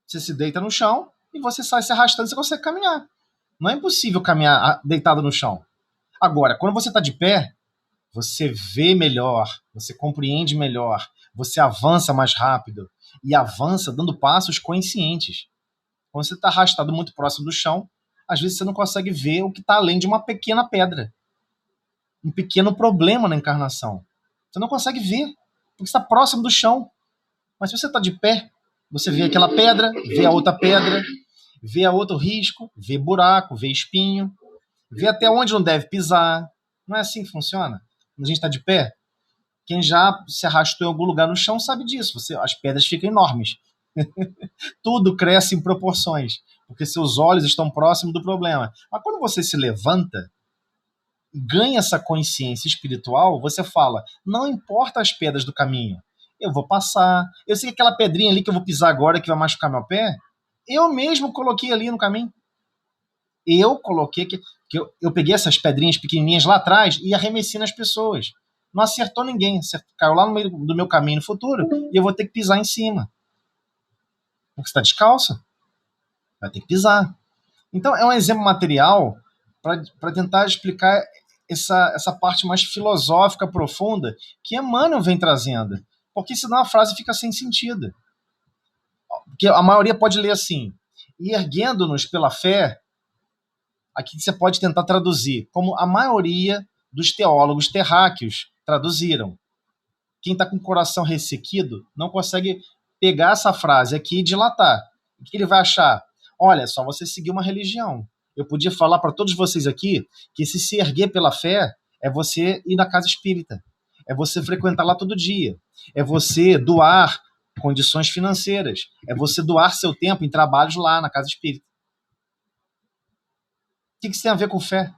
Você se deita no chão e você sai se arrastando e você consegue caminhar. Não é impossível caminhar deitado no chão. Agora, quando você está de pé, você vê melhor, você compreende melhor, você avança mais rápido e avança dando passos conscientes. Quando você está arrastado muito próximo do chão, às vezes você não consegue ver o que está além de uma pequena pedra, um pequeno problema na encarnação. Você não consegue ver, porque está próximo do chão. Mas se você está de pé, você vê aquela pedra, vê a outra pedra, vê a outro risco, vê buraco, vê espinho, vê até onde não deve pisar. Não é assim que funciona? Quando a gente está de pé, quem já se arrastou em algum lugar no chão sabe disso. As pedras ficam enormes. Tudo cresce em proporções, porque seus olhos estão próximos do problema. Mas quando você se levanta e ganha essa consciência espiritual, você fala: não importa as pedras do caminho, eu vou passar. Eu sei que aquela pedrinha ali que eu vou pisar agora que vai machucar meu pé, eu mesmo coloquei ali no caminho. Eu coloquei que Que eu peguei essas pedrinhas pequenininhas lá atrás e arremessei nas pessoas. Não acertou ninguém. Caiu lá no meio do meu caminho no futuro e eu vou ter que pisar em cima. Porque você está descalço. Vai ter que pisar. Então, é um exemplo material para tentar explicar essa parte mais filosófica profunda que Emmanuel vem trazendo. Porque senão a frase fica sem sentido. Porque a maioria pode ler assim: e erguendo-nos pela fé, aqui você pode tentar traduzir, como a maioria dos teólogos terráqueos traduziram. Quem está com o coração ressequido não consegue pegar essa frase aqui e dilatar. O que ele vai achar? Olha, é só você seguir uma religião. Eu podia falar para todos vocês aqui que se erguer pela fé é você ir na casa espírita. É você frequentar lá todo dia. É você doar condições financeiras. É você doar seu tempo em trabalhos lá na casa espírita. O que isso tem a ver com fé?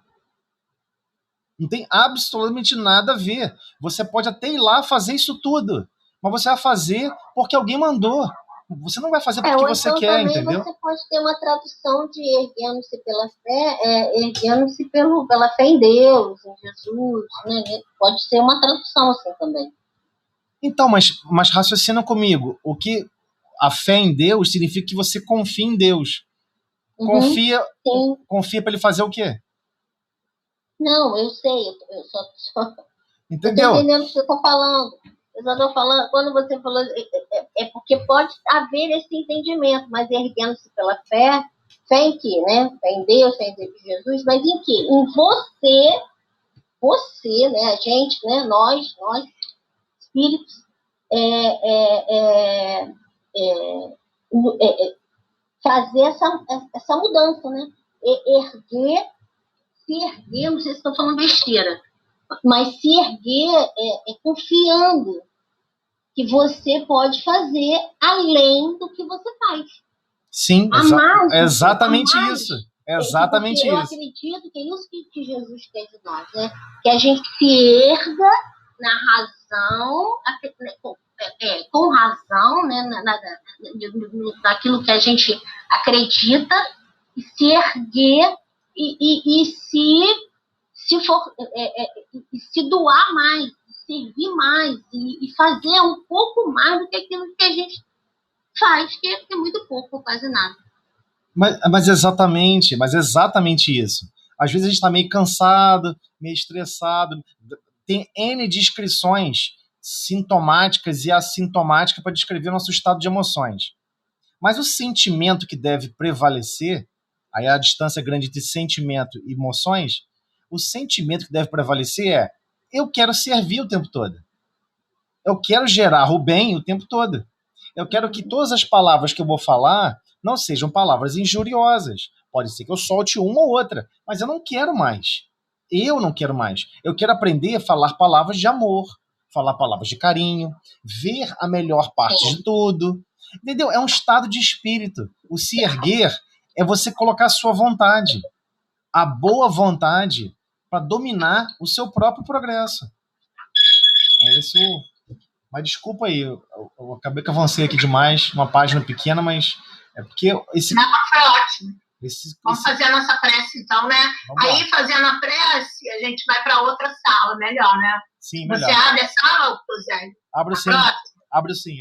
Não tem absolutamente nada a ver. Você pode até ir lá fazer isso tudo, mas você vai fazer porque alguém mandou. Você não vai fazer porque você então quer, também entendeu? Você pode ter uma tradução de erguendo-se pela fé, erguendo-se pela fé em Deus, em Jesus, né? Pode ser uma tradução assim também. Então, mas raciocina comigo. O que a fé em Deus significa que você confia em Deus. Confia para ele fazer o quê? Não, eu sei, eu só entendeu? Eu tô entendendo o que você está falando. Eu só estou falando, quando você falou, é porque pode haver esse entendimento, mas erguendo-se pela fé, fé em quê, né? Fé em Deus, fé em Jesus, mas em quê? Em você, né? A gente, né? Nós, espíritos, fazer essa mudança, né? Se erguer, não sei se estou falando besteira, mas se erguer confiando que você pode fazer além do que você faz. Sim, exatamente isso. Exatamente eu isso. acredito que é isso que Jesus quer de nós, né? Que a gente se erga na razão, com razão, né? Naquilo que a gente acredita, e se erguer e se doar mais, servir mais e fazer um pouco mais do que aquilo que a gente faz, que é muito pouco, quase nada. Mas exatamente isso. Às vezes a gente está meio cansado, meio estressado. Tem N descrições sintomáticas e assintomáticas para descrever nosso estado de emoções. Mas o sentimento que deve prevalecer, aí a distância grande entre sentimento e emoções, o sentimento que deve prevalecer é: eu quero servir o tempo todo. Eu quero gerar o bem o tempo todo. Eu quero que todas as palavras que eu vou falar não sejam palavras injuriosas. Pode ser que eu solte uma ou outra, mas eu não quero mais. Eu não quero mais. Eu quero aprender a falar palavras de amor, falar palavras de carinho, ver a melhor parte de tudo. Entendeu? É um estado de espírito. O se erguer é você colocar a sua vontade, a boa vontade, para dominar o seu próprio progresso. É isso. Mas desculpa aí, eu acabei que avancei aqui demais, uma página pequena, mas é porque esse... Não, foi ótimo. Vamos fazer a nossa prece então, né? Aí, fazendo a prece, a gente vai para outra sala, melhor, né? Sim, melhor. Você abre a sala, José? Abro sim.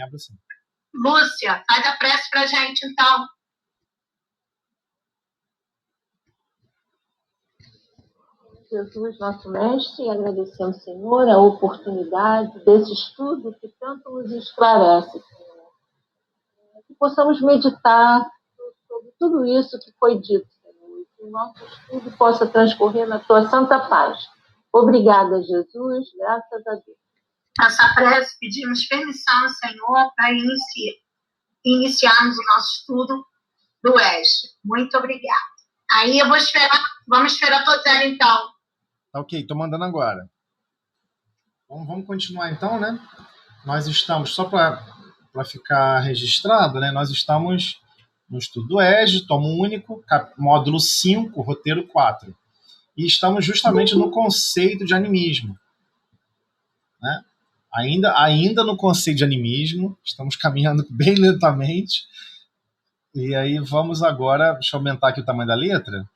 Abro sim. Lúcia, faz a prece pra gente, então. Jesus, nosso mestre, agradecemos, Senhor, a oportunidade desse estudo que tanto nos esclarece, Senhor. Que possamos meditar sobre tudo isso que foi dito, Senhor, e que o nosso estudo possa transcorrer na tua santa paz. Obrigada, Jesus, graças a Deus. Nossa prece, pedimos permissão, Senhor, para iniciarmos o nosso estudo do EJA. Muito obrigada. Aí vamos esperar todos eles, então. Tá ok, tô mandando agora. Vamos continuar então, né? Nós estamos, só para ficar registrado, né? Nós estamos no estudo do EJA, tomo único, módulo 5, roteiro 4. E estamos justamente no conceito de animismo. Né? Ainda no conceito de animismo, estamos caminhando bem lentamente. E aí vamos agora, deixa eu aumentar aqui o tamanho da letra.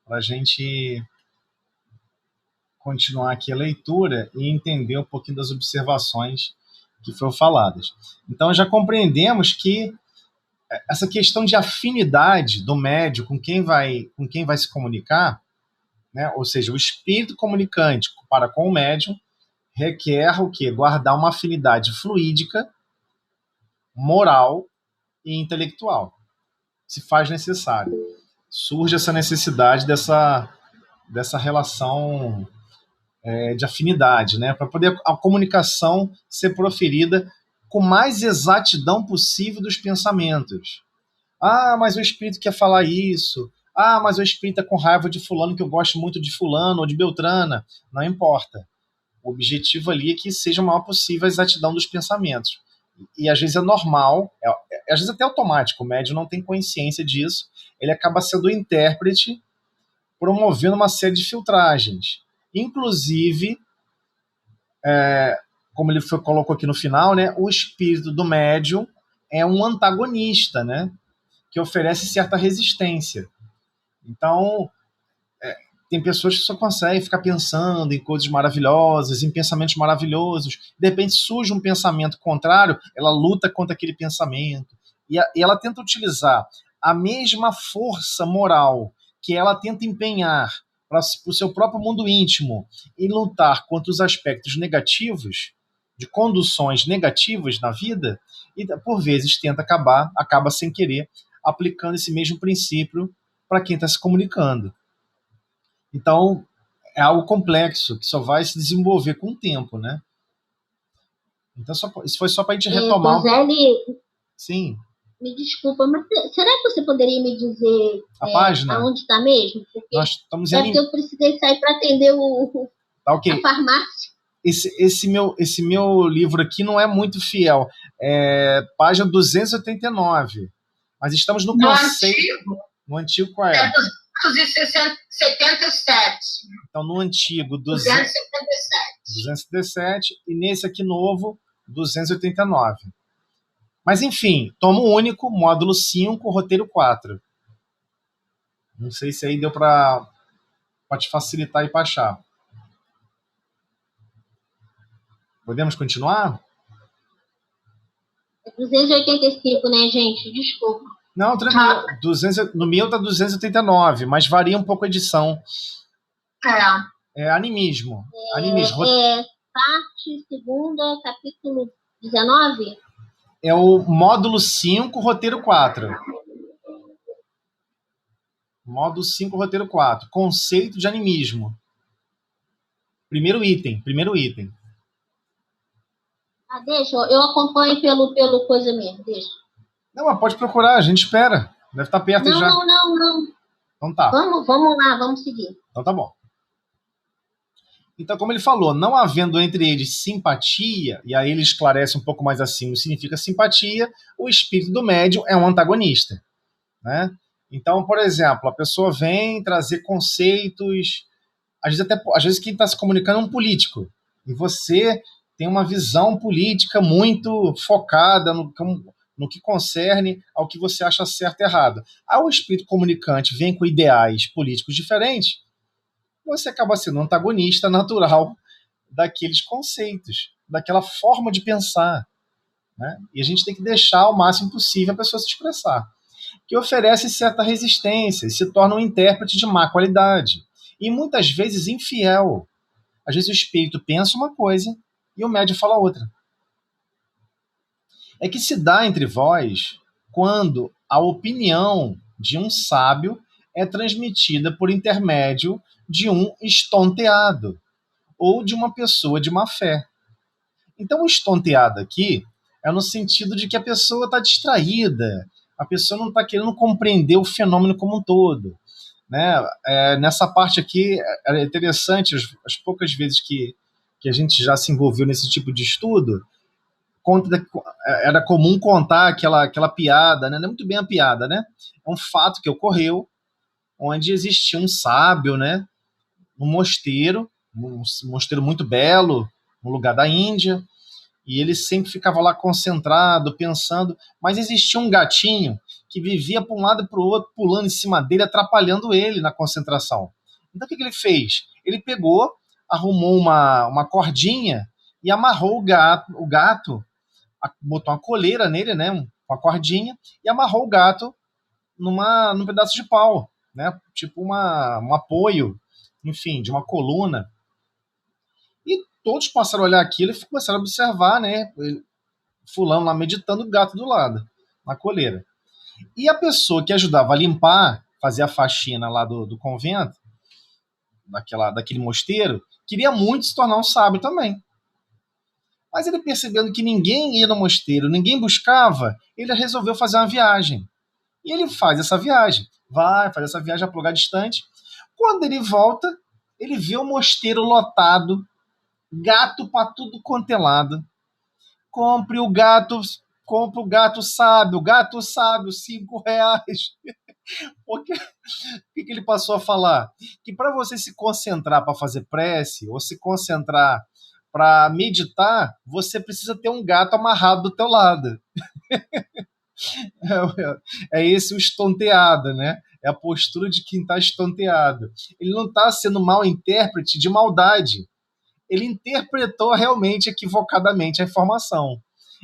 para a gente continuar aqui a leitura e entender um pouquinho das observações que foram faladas. Então, já compreendemos que essa questão de afinidade do médium com quem vai se comunicar, né? Ou seja, o espírito comunicante para com o médium requer o quê? Guardar uma afinidade fluídica, moral e intelectual. Se faz necessário. Surge essa necessidade dessa relação de afinidade, né? Para poder a comunicação ser proferida com mais exatidão possível dos pensamentos. Ah, mas o espírito quer falar isso. Ah, mas o espírito está com raiva de fulano, que eu gosto muito de fulano ou de Beltrana. Não importa. O objetivo ali é que seja a maior possível a exatidão dos pensamentos. E às vezes é normal, às vezes até automático, o médium não tem consciência disso, ele acaba sendo o intérprete, promovendo uma série de filtragens. Inclusive, como ele colocou aqui no final, né, o espírito do médium é um antagonista, né, que oferece certa resistência. Então, tem pessoas que só conseguem ficar pensando em coisas maravilhosas, em pensamentos maravilhosos. De repente surge um pensamento contrário, ela luta contra aquele pensamento. E ela tenta utilizar a mesma força moral que ela tenta empenhar para o seu próprio mundo íntimo e lutar contra os aspectos negativos, de conduções negativas na vida, e por vezes acaba sem querer, aplicando esse mesmo princípio para quem está se comunicando. Então, é algo complexo, que só vai se desenvolver com o tempo, né? Então, isso foi só para a gente retomar. Gisele, sim. Me desculpa, mas será que você poderia me dizer a página? Aonde está mesmo? Porque nós estamos porque eu precisei sair para atender tá, okay. a farmácia. Esse meu livro aqui não é muito fiel. Página 289. Mas estamos no conceito. No antigo qual é? 277. Então, no antigo, 277. E nesse aqui novo, 289. Mas, enfim, tomo único, módulo 5, roteiro 4. Não sei se aí deu para te facilitar e para achar. Podemos continuar? É 285, né, gente? Desculpa. Não, tranquilo. No meu tá 289, mas varia um pouco a edição. É animismo. Parte segunda, capítulo 19? É o módulo 5, roteiro 4. Módulo 5, roteiro 4. Conceito de animismo. Primeiro item. Deixa, eu acompanho pelo coisa mesmo, deixa. Não, mas pode procurar, a gente espera. Deve estar perto já. Não. Então tá. Vamos lá, vamos seguir. Então tá bom. Então, como ele falou, não havendo entre eles simpatia, e aí ele esclarece um pouco mais assim o que significa simpatia, o espírito do médium é um antagonista, né? Então, por exemplo, a pessoa vem trazer conceitos, às vezes quem está se comunicando é um político, e você tem uma visão política muito focada no que concerne ao que você acha certo e errado. O espírito comunicante vem com ideais políticos diferentes, você acaba sendo um antagonista natural daqueles conceitos, daquela forma de pensar, né? E a gente tem que deixar o máximo possível a pessoa se expressar, que oferece certa resistência e se torna um intérprete de má qualidade e muitas vezes infiel. Às vezes o espírito pensa uma coisa e o médium fala outra. É que se dá entre vós quando a opinião de um sábio é transmitida por intermédio de um estonteado ou de uma pessoa de má fé. Então, o estonteado aqui é no sentido de que a pessoa está distraída, a pessoa não está querendo compreender o fenômeno como um todo, né? Nessa parte aqui, é interessante, as poucas vezes que a gente já se envolveu nesse tipo de estudo, era comum contar aquela piada, né? Não é muito bem a piada, né? É um fato que ocorreu, onde existia um sábio, né? Um mosteiro muito belo, no lugar da Índia, e ele sempre ficava lá concentrado, pensando, mas existia um gatinho que vivia para um lado e para o outro, pulando em cima dele, atrapalhando ele na concentração. Então o que ele fez? Ele pegou, arrumou uma cordinha e amarrou o gato, botou uma coleira nele, né, uma cordinha, e amarrou o gato num pedaço de pau, né, tipo um apoio, enfim, de uma coluna. E todos passaram a olhar aquilo e começaram a observar, né, fulano lá meditando, o gato do lado, na coleira. E a pessoa que ajudava a limpar, fazer a faxina lá do convento, daquele mosteiro, queria muito se tornar um sábio também. Mas ele, percebendo que ninguém ia no mosteiro, ninguém buscava, ele resolveu fazer uma viagem. E ele faz essa viagem. Faz essa viagem a lugar distante. Quando ele volta, ele vê o mosteiro lotado, gato para tudo quanto é lado. Compre o gato sábio, R$ 5. O que ele passou a falar? Que para você se concentrar para fazer prece, ou se concentrar para meditar, você precisa ter um gato amarrado do teu lado. É esse o estonteado, né? É a postura de quem está estonteado. Ele não está sendo mau intérprete de maldade. Ele interpretou realmente equivocadamente a informação.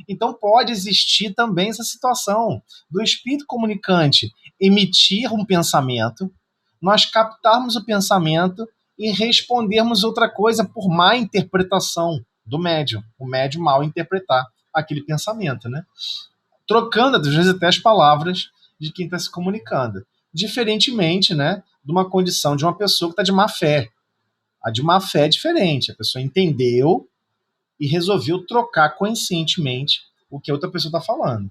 Então pode existir também essa situação do espírito comunicante emitir um pensamento, nós captarmos o pensamento e respondermos outra coisa por má interpretação do médium. O médium mal interpretar aquele pensamento, né? Trocando, às vezes, até as palavras de quem está se comunicando. Diferentemente, né, de uma condição de uma pessoa que está de má fé. A de má fé é diferente. A pessoa entendeu e resolveu trocar conscientemente o que a outra pessoa está falando.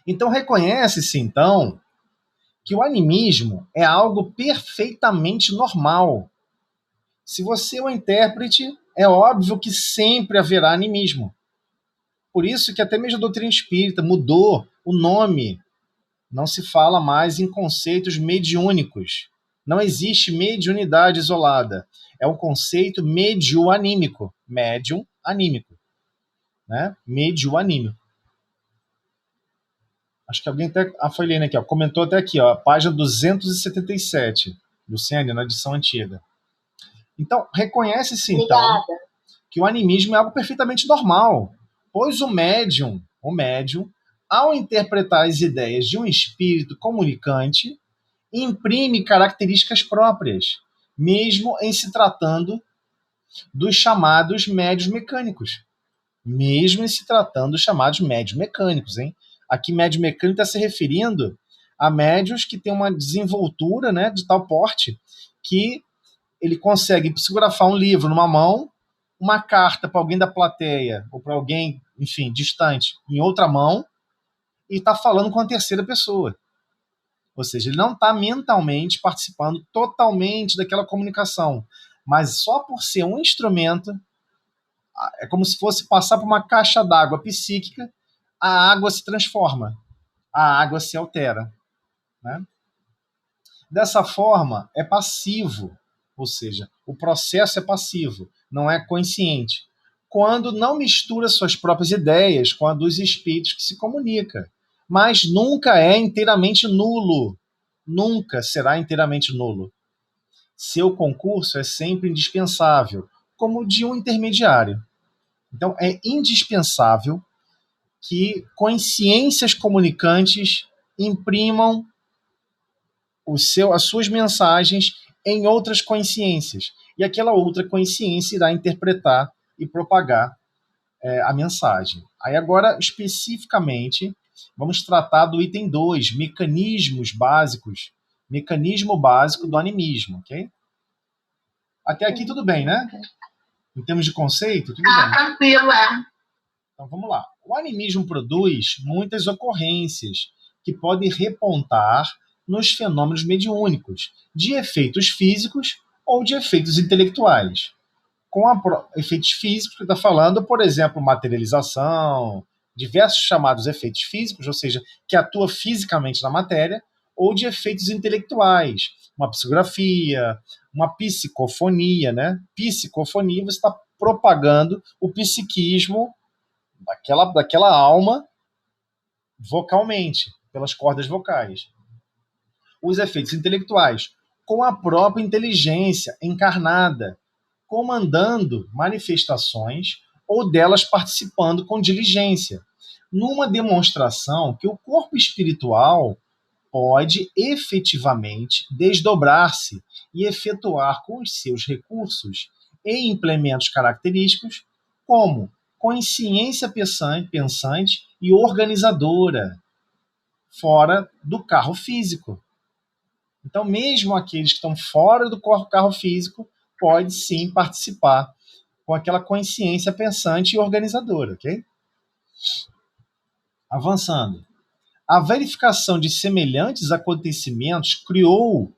Então, reconhece-se, então, que o animismo é algo perfeitamente normal. Se você é um intérprete, é óbvio que sempre haverá animismo. Por isso que até mesmo a doutrina espírita mudou o nome. Não se fala mais em conceitos mediúnicos. Não existe mediunidade isolada. É um conceito mediuanímico. Médium anímico. Né? Mediuanímico. Acho que alguém até foi lendo aqui, ó, comentou até aqui, ó, página 277, Luciane, na edição antiga. Então, reconhece-se, então, que o animismo é algo perfeitamente normal, pois o médium, ao interpretar as ideias de um espírito comunicante, imprime características próprias, mesmo em se tratando dos chamados médios mecânicos. Mesmo em se tratando dos chamados médios mecânicos, hein? Aqui, médio mecânico está se referindo a médios que têm uma desenvoltura, né, de tal porte que ele consegue psicografar um livro numa mão, uma carta para alguém da plateia ou para alguém, enfim, distante, em outra mão, e está falando com a terceira pessoa. Ou seja, ele não está mentalmente participando totalmente daquela comunicação, mas só por ser um instrumento, é como se fosse passar por uma caixa d'água psíquica, a água se transforma, a água se altera. Né? Dessa forma, é passivo, ou seja, o processo é passivo, não é consciente, quando não mistura suas próprias ideias com a dos espíritos que se comunica, mas nunca é inteiramente nulo, nunca será inteiramente nulo. Seu concurso é sempre indispensável, como o de um intermediário. Então, é indispensável que consciências comunicantes imprimam as suas mensagens em outras consciências. E aquela outra consciência irá interpretar e propagar a mensagem. Aí agora, especificamente, vamos tratar do item 2, mecanismos básicos. Mecanismo básico do animismo, ok? Até aqui tudo bem, né? Em termos de conceito, tudo bem. Tranquilo, é. Então vamos lá. O animismo produz muitas ocorrências que podem repontar nos fenômenos mediúnicos, de efeitos físicos ou de efeitos intelectuais. Com efeitos físicos, que está falando, por exemplo, materialização, diversos chamados efeitos físicos, ou seja, que atua fisicamente na matéria, ou de efeitos intelectuais, uma psicografia, uma psicofonia, né? Psicofonia, você está propagando o psiquismo daquela alma vocalmente. pelas cordas vocais. Os efeitos intelectuais, com a própria inteligência encarnada, comandando manifestações ou delas participando com diligência, numa demonstração que o corpo espiritual pode efetivamente desdobrar-se e efetuar com os seus recursos e implementos característicos como consciência pensante e organizadora, fora do carro físico. Então, mesmo aqueles que estão fora do carro físico, pode sim participar com aquela consciência pensante e organizadora, ok? Avançando. A verificação de semelhantes acontecimentos criou,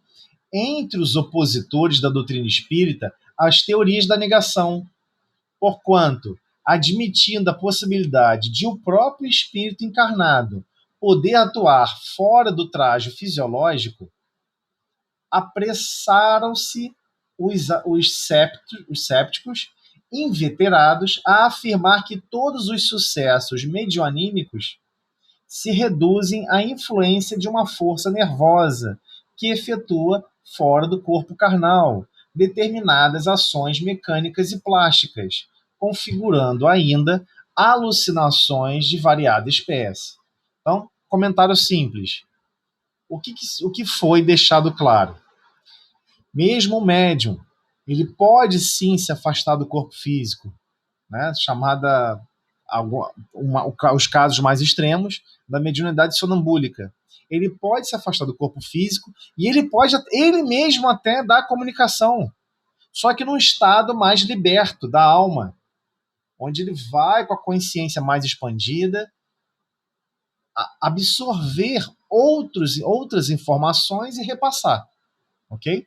entre os opositores da doutrina espírita, as teorias da negação, porquanto, admitindo a possibilidade de o próprio espírito encarnado poder atuar fora do traje fisiológico, apressaram-se os sépticos inveterados a afirmar que todos os sucessos medianímicos se reduzem à influência de uma força nervosa que efetua fora do corpo carnal determinadas ações mecânicas e plásticas, configurando ainda alucinações de variada espécie. Então, comentário simples. O que foi deixado claro? Mesmo o médium, ele pode sim se afastar do corpo físico, né? Os casos mais extremos da mediunidade sonambúlica. Ele pode se afastar do corpo físico e ele mesmo até dar comunicação, só que num estado mais liberto da alma, onde ele vai com a consciência mais expandida absorver outras informações e repassar, ok?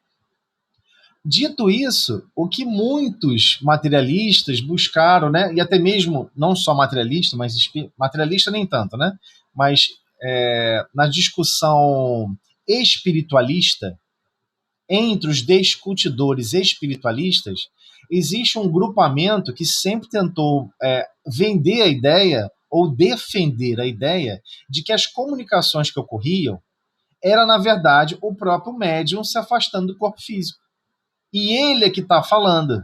Dito isso, o que muitos materialistas buscaram, né, e até mesmo não só materialista, mas materialista nem tanto, né, mas na discussão espiritualista, entre os discutidores espiritualistas, existe um grupamento que sempre tentou vender a ideia ou defender a ideia de que as comunicações que ocorriam era, na verdade, o próprio médium se afastando do corpo físico. E ele é que está falando.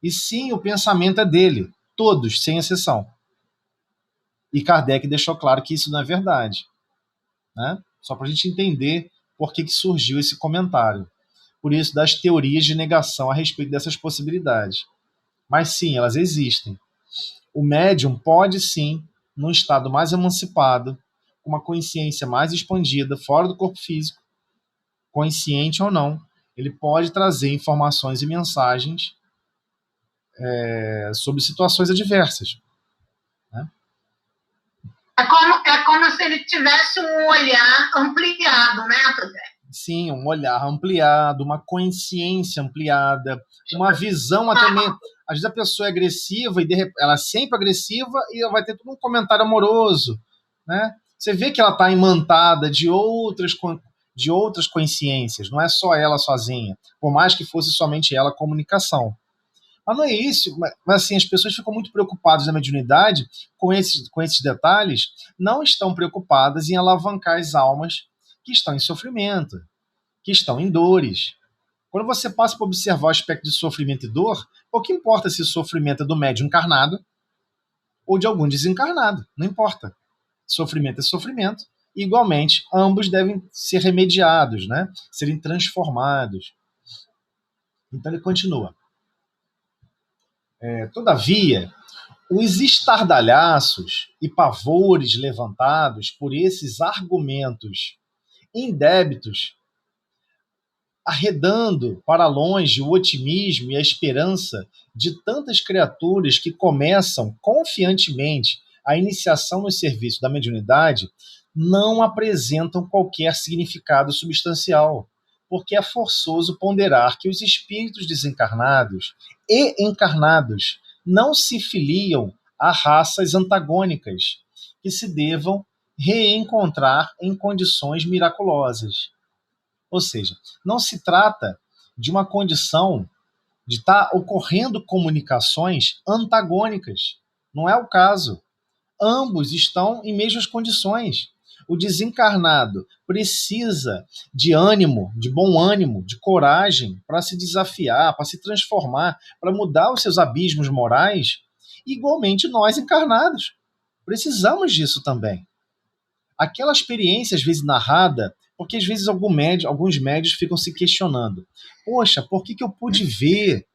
E sim, o pensamento é dele. Todos, sem exceção. E Kardec deixou claro que isso não é verdade. Né? Só para a gente entender por que surgiu esse comentário. Por isso, das teorias de negação a respeito dessas possibilidades. Mas sim, elas existem. O médium pode sim, num estado mais emancipado, com uma consciência mais expandida, fora do corpo físico, consciente ou não, ele pode trazer informações e mensagens sobre situações adversas. Né? É como se ele tivesse um olhar ampliado, né, José? Sim, um olhar ampliado, uma consciência ampliada, uma visão até mesmo. Às vezes a pessoa é agressiva e ela é sempre agressiva e ela vai ter todo um comentário amoroso. Né? Você vê que ela está imantada de outras consciências, não é só ela sozinha, por mais que fosse somente ela a comunicação. Mas não é isso, mas assim, as pessoas ficam muito preocupadas na mediunidade com esses detalhes, não estão preocupadas em alavancar as almas que estão em sofrimento, que estão em dores. Quando você passa para observar o aspecto de sofrimento e dor, pouco importa se o sofrimento é do médium encarnado ou de algum desencarnado, não importa. Sofrimento é sofrimento. Igualmente, ambos devem ser remediados, né? Serem transformados. Então ele continua. Todavia, os estardalhaços e pavores levantados por esses argumentos indébitos, arredando para longe o otimismo e a esperança de tantas criaturas que começam confiantemente a iniciação no serviço da mediunidade, não apresentam qualquer significado substancial, porque é forçoso ponderar que os espíritos desencarnados e encarnados não se filiam a raças antagônicas, que se devam reencontrar em condições miraculosas. Ou seja, não se trata de uma condição de estar ocorrendo comunicações antagônicas. Não é o caso. Ambos estão em mesmas condições. O desencarnado precisa de ânimo, de bom ânimo, de coragem para se desafiar, para se transformar, para mudar os seus abismos morais. Igualmente nós encarnados precisamos disso também. Aquela experiência, às vezes narrada, porque às vezes alguns médios ficam se questionando. Poxa, por que eu pude ver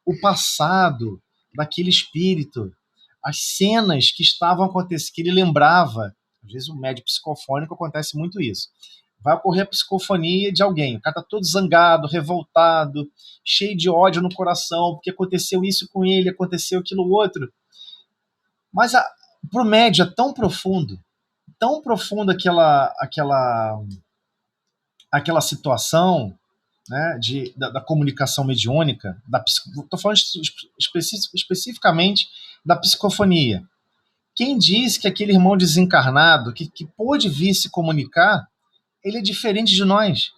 o passado daquele espírito? As cenas que estavam acontecendo, que ele lembrava. Às vezes o médio psicofônico acontece muito isso. Vai ocorrer a psicofonia de alguém. O cara está todo zangado, revoltado, cheio de ódio no coração, porque aconteceu isso com ele, aconteceu aquilo outro. Mas para o médio é tão profundo aquela situação, né, da comunicação mediúnica, estou falando especificamente da psicofonia. Quem diz que aquele irmão desencarnado que pôde vir se comunicar, ele é diferente de nós?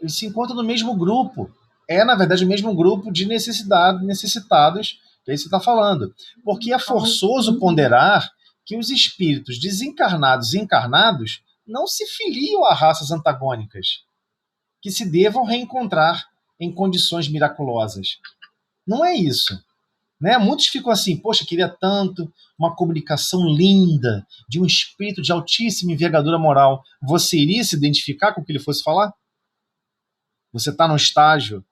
Ele se encontra no mesmo grupo. É, na verdade, o mesmo grupo de necessitados que aí você está falando. Porque é forçoso ponderar que os espíritos desencarnados e encarnados não se filiam a raças antagônicas, que se devam reencontrar em condições miraculosas. Não é isso. Né? Muitos ficam assim, poxa, queria tanto uma comunicação linda de um espírito de altíssima envergadura moral. Você iria se identificar com o que ele fosse falar? Você está no estágio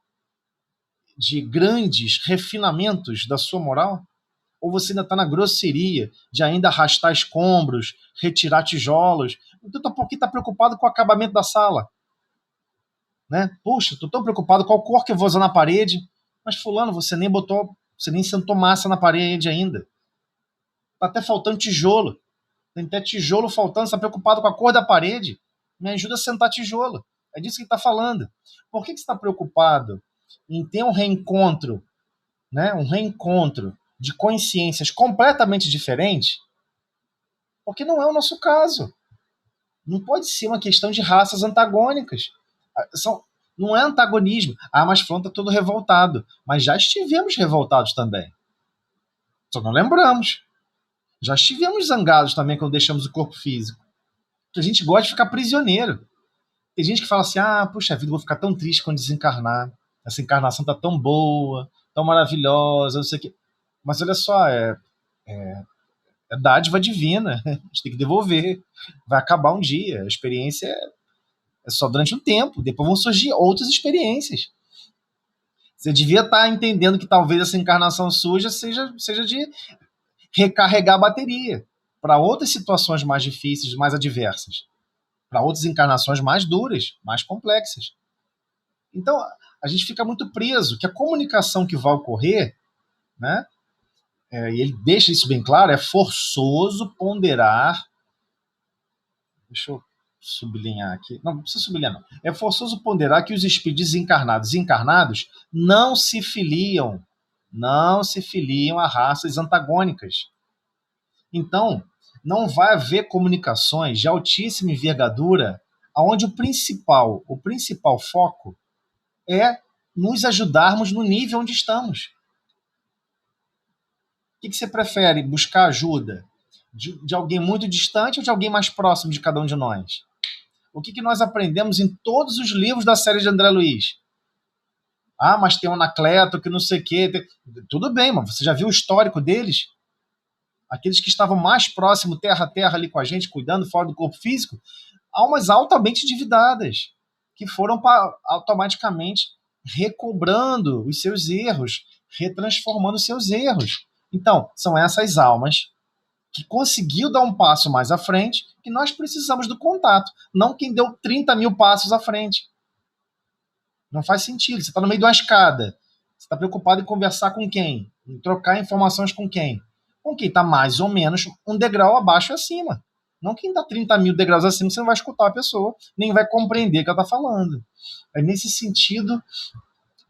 de grandes refinamentos da sua moral? Ou você ainda está na grosseria de ainda arrastar escombros, retirar tijolos? Então, por que está preocupado com o acabamento da sala? Né? Puxa, estou tão preocupado qual cor que eu vou usar na parede. Mas fulano, você nem sentou massa na parede ainda. Está até faltando tijolo. Tem até tijolo faltando, você está preocupado com a cor da parede? Me ajuda a sentar tijolo. É disso que está falando. Por que você está preocupado em ter um reencontro, né? Um reencontro de consciências completamente diferentes? Porque não é o nosso caso. Não pode ser uma questão de raças antagônicas. Não é antagonismo. Mas fulano está todo revoltado. Mas já estivemos revoltados também. Só não lembramos. Já estivemos zangados também quando deixamos o corpo físico. Porque a gente gosta de ficar prisioneiro. Tem gente que fala assim, puxa vida, eu vou ficar tão triste quando desencarnar. Essa encarnação tá tão boa, tão maravilhosa, não sei o quê. Mas olha só, é dádiva divina. A gente tem que devolver. Vai acabar um dia. A experiência é só durante um tempo. Depois vão surgir outras experiências. Você devia estar entendendo que talvez essa encarnação suja seja de recarregar a bateria para outras situações mais difíceis, mais adversas. Para outras encarnações mais duras, mais complexas. Então, a gente fica muito preso que a comunicação que vai ocorrer, né, e ele deixa isso bem claro, é forçoso ponderar. Deixa eu sublinhar aqui. Não precisa sublinhar, não. É forçoso ponderar que os espíritos desencarnados e encarnados não se filiam a raças antagônicas. Então, não vai haver comunicações de altíssima envergadura onde o principal foco é nos ajudarmos no nível onde estamos. O que você prefere? Buscar ajuda de alguém muito distante ou de alguém mais próximo de cada um de nós? O que nós aprendemos em todos os livros da série de André Luiz? Mas tem um Anacleto que não sei o quê. Tudo bem, mas você já viu o histórico deles? Aqueles que estavam mais próximos, terra a terra, ali com a gente, cuidando fora do corpo físico, almas altamente endividadas, que foram automaticamente recobrando os seus erros, retransformando os seus erros. Então, são essas almas que conseguiu dar um passo mais à frente, que nós precisamos do contato, não quem deu 30 mil passos à frente. Não faz sentido. Você está no meio de uma escada. Você está preocupado em conversar com quem? Em trocar informações com quem? Com quem está mais ou menos um degrau abaixo e acima. Não quem está 30 mil degraus acima, você não vai escutar a pessoa, nem vai compreender o que ela está falando. É nesse sentido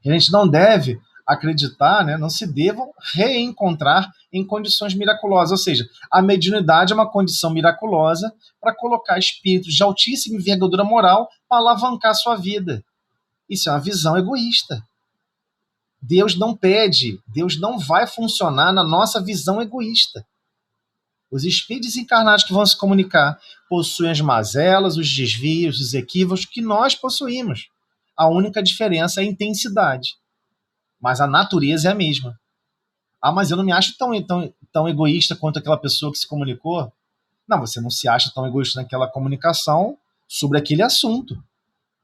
que a gente não deve acreditar, né, não se devam reencontrar em condições miraculosas. Ou seja, a mediunidade é uma condição miraculosa para colocar espíritos de altíssima envergadura moral para alavancar a sua vida. Isso é uma visão egoísta. Deus não pede, Deus não vai funcionar na nossa visão egoísta. Os espíritos desencarnados que vão se comunicar possuem as mazelas, os desvios, os equívocos que nós possuímos. A única diferença é a intensidade. Mas a natureza é a mesma. Ah, mas eu não me acho tão egoísta quanto aquela pessoa que se comunicou. Não, você não se acha tão egoísta naquela comunicação sobre aquele assunto.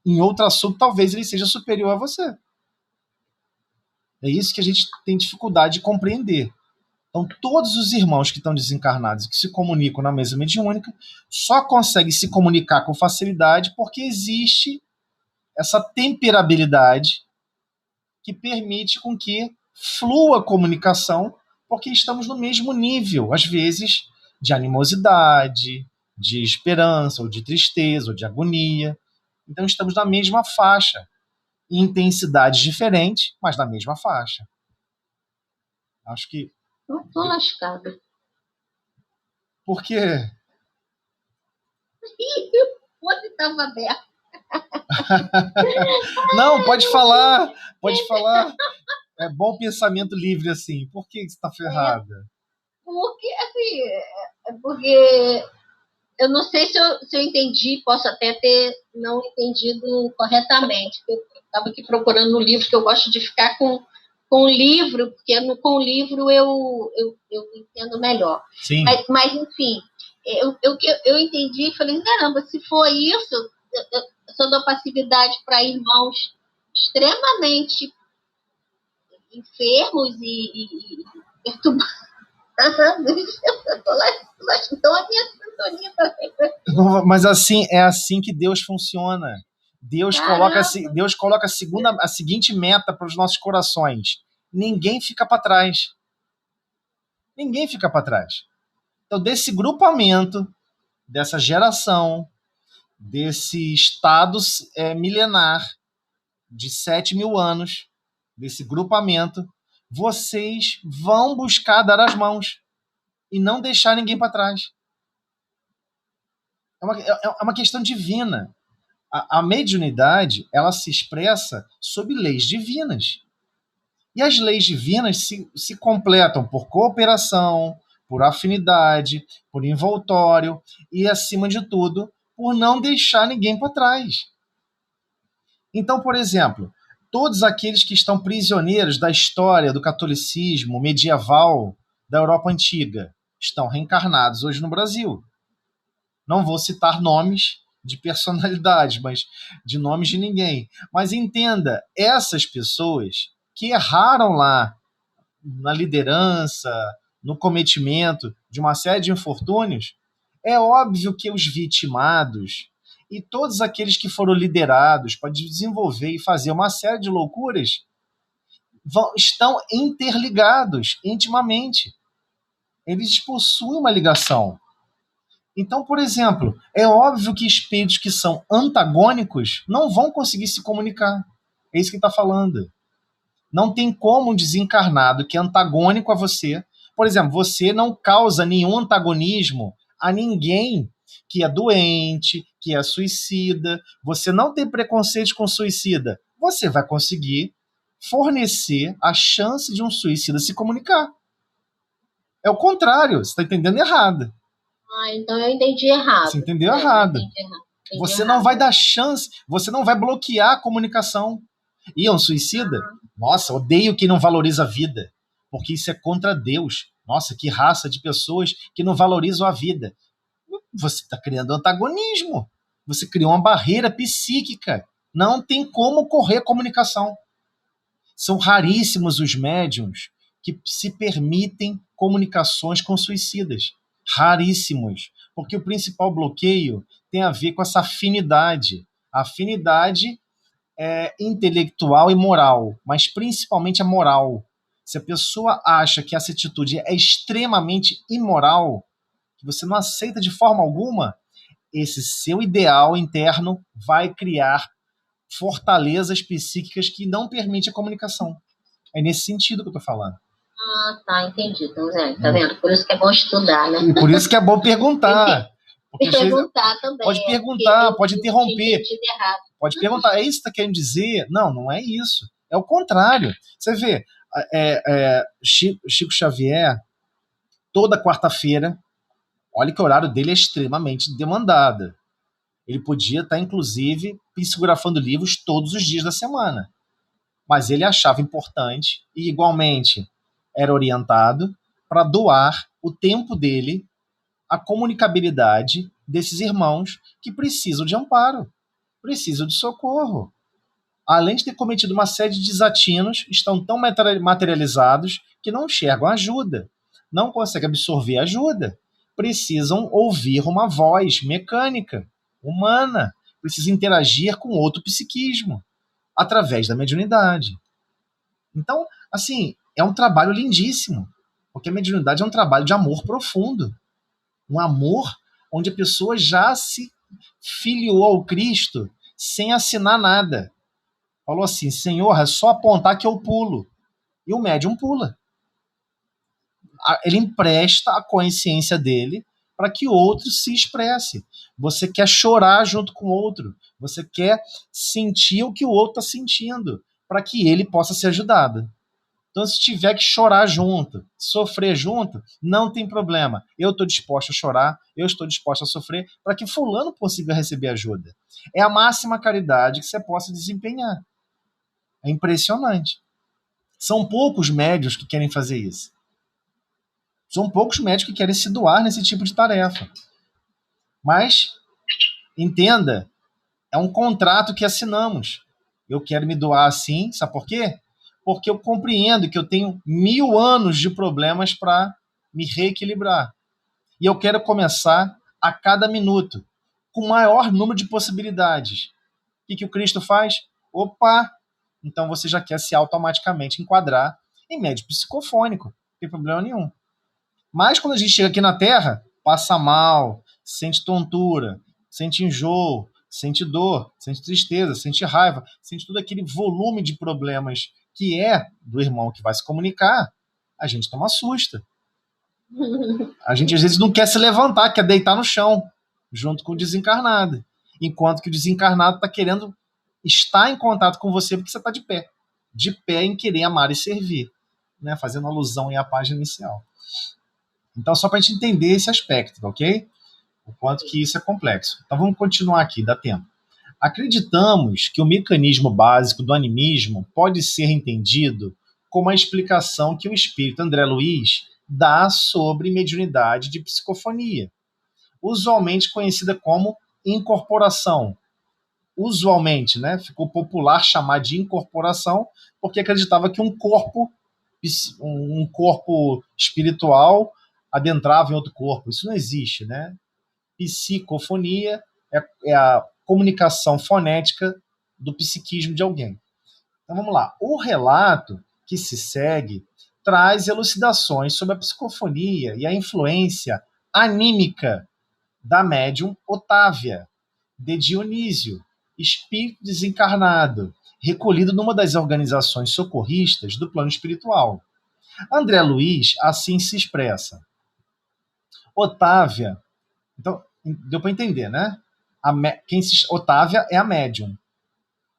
Em outro assunto, talvez ele seja superior a você. É isso que a gente tem dificuldade de compreender. Então, todos os irmãos que estão desencarnados e que se comunicam na mesa mediúnica só conseguem se comunicar com facilidade porque existe essa temperabilidade que permite com que flua a comunicação, porque estamos no mesmo nível, às vezes, de animosidade, de esperança, ou de tristeza, ou de agonia. Então, estamos na mesma faixa. Em intensidades diferentes, mas na mesma faixa. Acho que... Não tô lascada. Por quê? Onde estava aberto? Não, pode falar. Pode falar. É bom pensamento livre assim. Por que você está ferrada? Porque, assim, porque eu não sei se eu entendi, posso até ter não entendido corretamente. Eu estava aqui procurando no livro, que eu gosto de ficar com o livro, porque com o livro eu entendo melhor. Sim. Mas enfim, eu entendi e falei, caramba, se for isso, eu só dou passividade para irmãos extremamente enfermos e perturbados. Então a minha sintonia tá... Mas assim, é assim que Deus funciona. Deus coloca a seguinte meta para os nossos corações. Ninguém fica para trás. Ninguém fica para trás. Então, desse grupamento, dessa geração, desse estado milenar de 7.000 anos, desse grupamento, vocês vão buscar dar as mãos e não deixar ninguém para trás. É uma questão divina. A mediunidade, ela se expressa sob leis divinas. E as leis divinas se completam por cooperação, por afinidade, por envoltório e, acima de tudo, por não deixar ninguém para trás. Então, por exemplo, todos aqueles que estão prisioneiros da história do catolicismo medieval da Europa Antiga estão reencarnados hoje no Brasil. Não vou citar nomes de personalidades, mas de nomes de ninguém. Mas entenda, essas pessoas que erraram lá na liderança, no cometimento de uma série de infortúnios, é óbvio que os vitimados e todos aqueles que foram liderados para desenvolver e fazer uma série de loucuras estão interligados intimamente. Eles possuem uma ligação. Então, por exemplo, é óbvio que espíritos que são antagônicos não vão conseguir se comunicar. É isso que ele está falando. Não tem como um desencarnado que é antagônico a você. Por exemplo, você não causa nenhum antagonismo a ninguém que é doente, que é suicida. Você não tem preconceito com suicida. Você vai conseguir fornecer a chance de um suicida se comunicar. É o contrário. Você está entendendo errado. Então eu entendi errado. Você entendeu errado. Você não vai dar chance, você não vai bloquear a comunicação. E é um suicida? Nossa, odeio quem não valoriza a vida, porque isso é contra Deus. Nossa, que raça de pessoas que não valorizam a vida. Você está criando antagonismo. Você criou uma barreira psíquica. Não tem como ocorrer a comunicação. São raríssimos os médiuns que se permitem comunicações com suicidas. Raríssimos, porque o principal bloqueio tem a ver com essa afinidade. A afinidade é intelectual e moral, mas principalmente a moral. Se a pessoa acha que essa atitude é extremamente imoral, que você não aceita de forma alguma, esse seu ideal interno vai criar fortalezas psíquicas que não permitem a comunicação. É nesse sentido que eu estou falando. Tá, entendi. Então, tá vendo? Por isso que é bom estudar, né? E por isso que é bom perguntar. Porque perguntar também. Pode perguntar, pode interromper. Pode perguntar, é isso que você está querendo dizer? Não, não é isso. É o contrário. Você vê, Chico Xavier, toda quarta-feira, Olha que o horário dele é extremamente demandado. Ele podia estar, inclusive, psicografando livros todos os dias da semana. Mas ele achava importante e, igualmente, era orientado para doar o tempo dele à comunicabilidade desses irmãos que precisam de amparo, precisam de socorro. Além de ter cometido uma série de desatinos, estão tão materializados que não enxergam ajuda, não conseguem absorver ajuda. Precisam ouvir uma voz mecânica, humana, precisam interagir com outro psiquismo, através da mediunidade. Então, assim, é um trabalho lindíssimo, porque a mediunidade é um trabalho de amor profundo, um amor onde a pessoa já se filiou ao Cristo sem assinar nada. Falou assim, Senhor, é só apontar que eu pulo. E o médium pula. Ele empresta a consciência dele para que o outro se expresse. Você quer chorar junto com o outro. Você quer sentir o que o outro está sentindo, para que ele possa ser ajudado. Então, se tiver que chorar junto, sofrer junto, não tem problema. Eu estou disposto a chorar, eu estou disposto a sofrer, para que fulano consiga receber ajuda. É a máxima caridade que você possa desempenhar. É impressionante. São poucos médios que querem fazer isso. São poucos médicos que querem se doar nesse tipo de tarefa. Mas, entenda, é um contrato que assinamos. Eu quero me doar assim, sabe por quê? Porque eu compreendo que eu tenho 1000 anos de problemas para me reequilibrar. E eu quero começar a cada minuto, com o maior número de possibilidades. O que o Cristo faz? Opa! Então você já quer se automaticamente enquadrar em médio psicofônico. Não tem problema nenhum. Mas quando a gente chega aqui na Terra, passa mal, sente tontura, sente enjoo, sente dor, sente tristeza, sente raiva, sente todo aquele volume de problemas que é do irmão que vai se comunicar, a gente toma susto. A gente às vezes não quer se levantar, quer deitar no chão, junto com o desencarnado. Enquanto que o desencarnado está querendo estar em contato com você porque você está de pé. De pé em querer amar e servir. Né? Fazendo alusão aí à página inicial. Então, só para a gente entender esse aspecto, ok? O quanto que isso é complexo. Então, vamos continuar aqui, dá tempo. Acreditamos que o mecanismo básico do animismo pode ser entendido como a explicação que o espírito André Luiz dá sobre mediunidade de psicofonia, usualmente conhecida como incorporação. Usualmente, né? Ficou popular chamar de incorporação porque acreditava que um corpo espiritual adentrava em outro corpo. Isso não existe, né? Psicofonia é a comunicação fonética do psiquismo de alguém. Então vamos lá. O relato que se segue traz elucidações sobre a psicofonia e a influência anímica da médium Otávia, de Dionísio, espírito desencarnado, recolhido numa das organizações socorristas do plano espiritual. André Luiz assim se expressa. Otávia, então deu para entender, né? Otávia é a médium.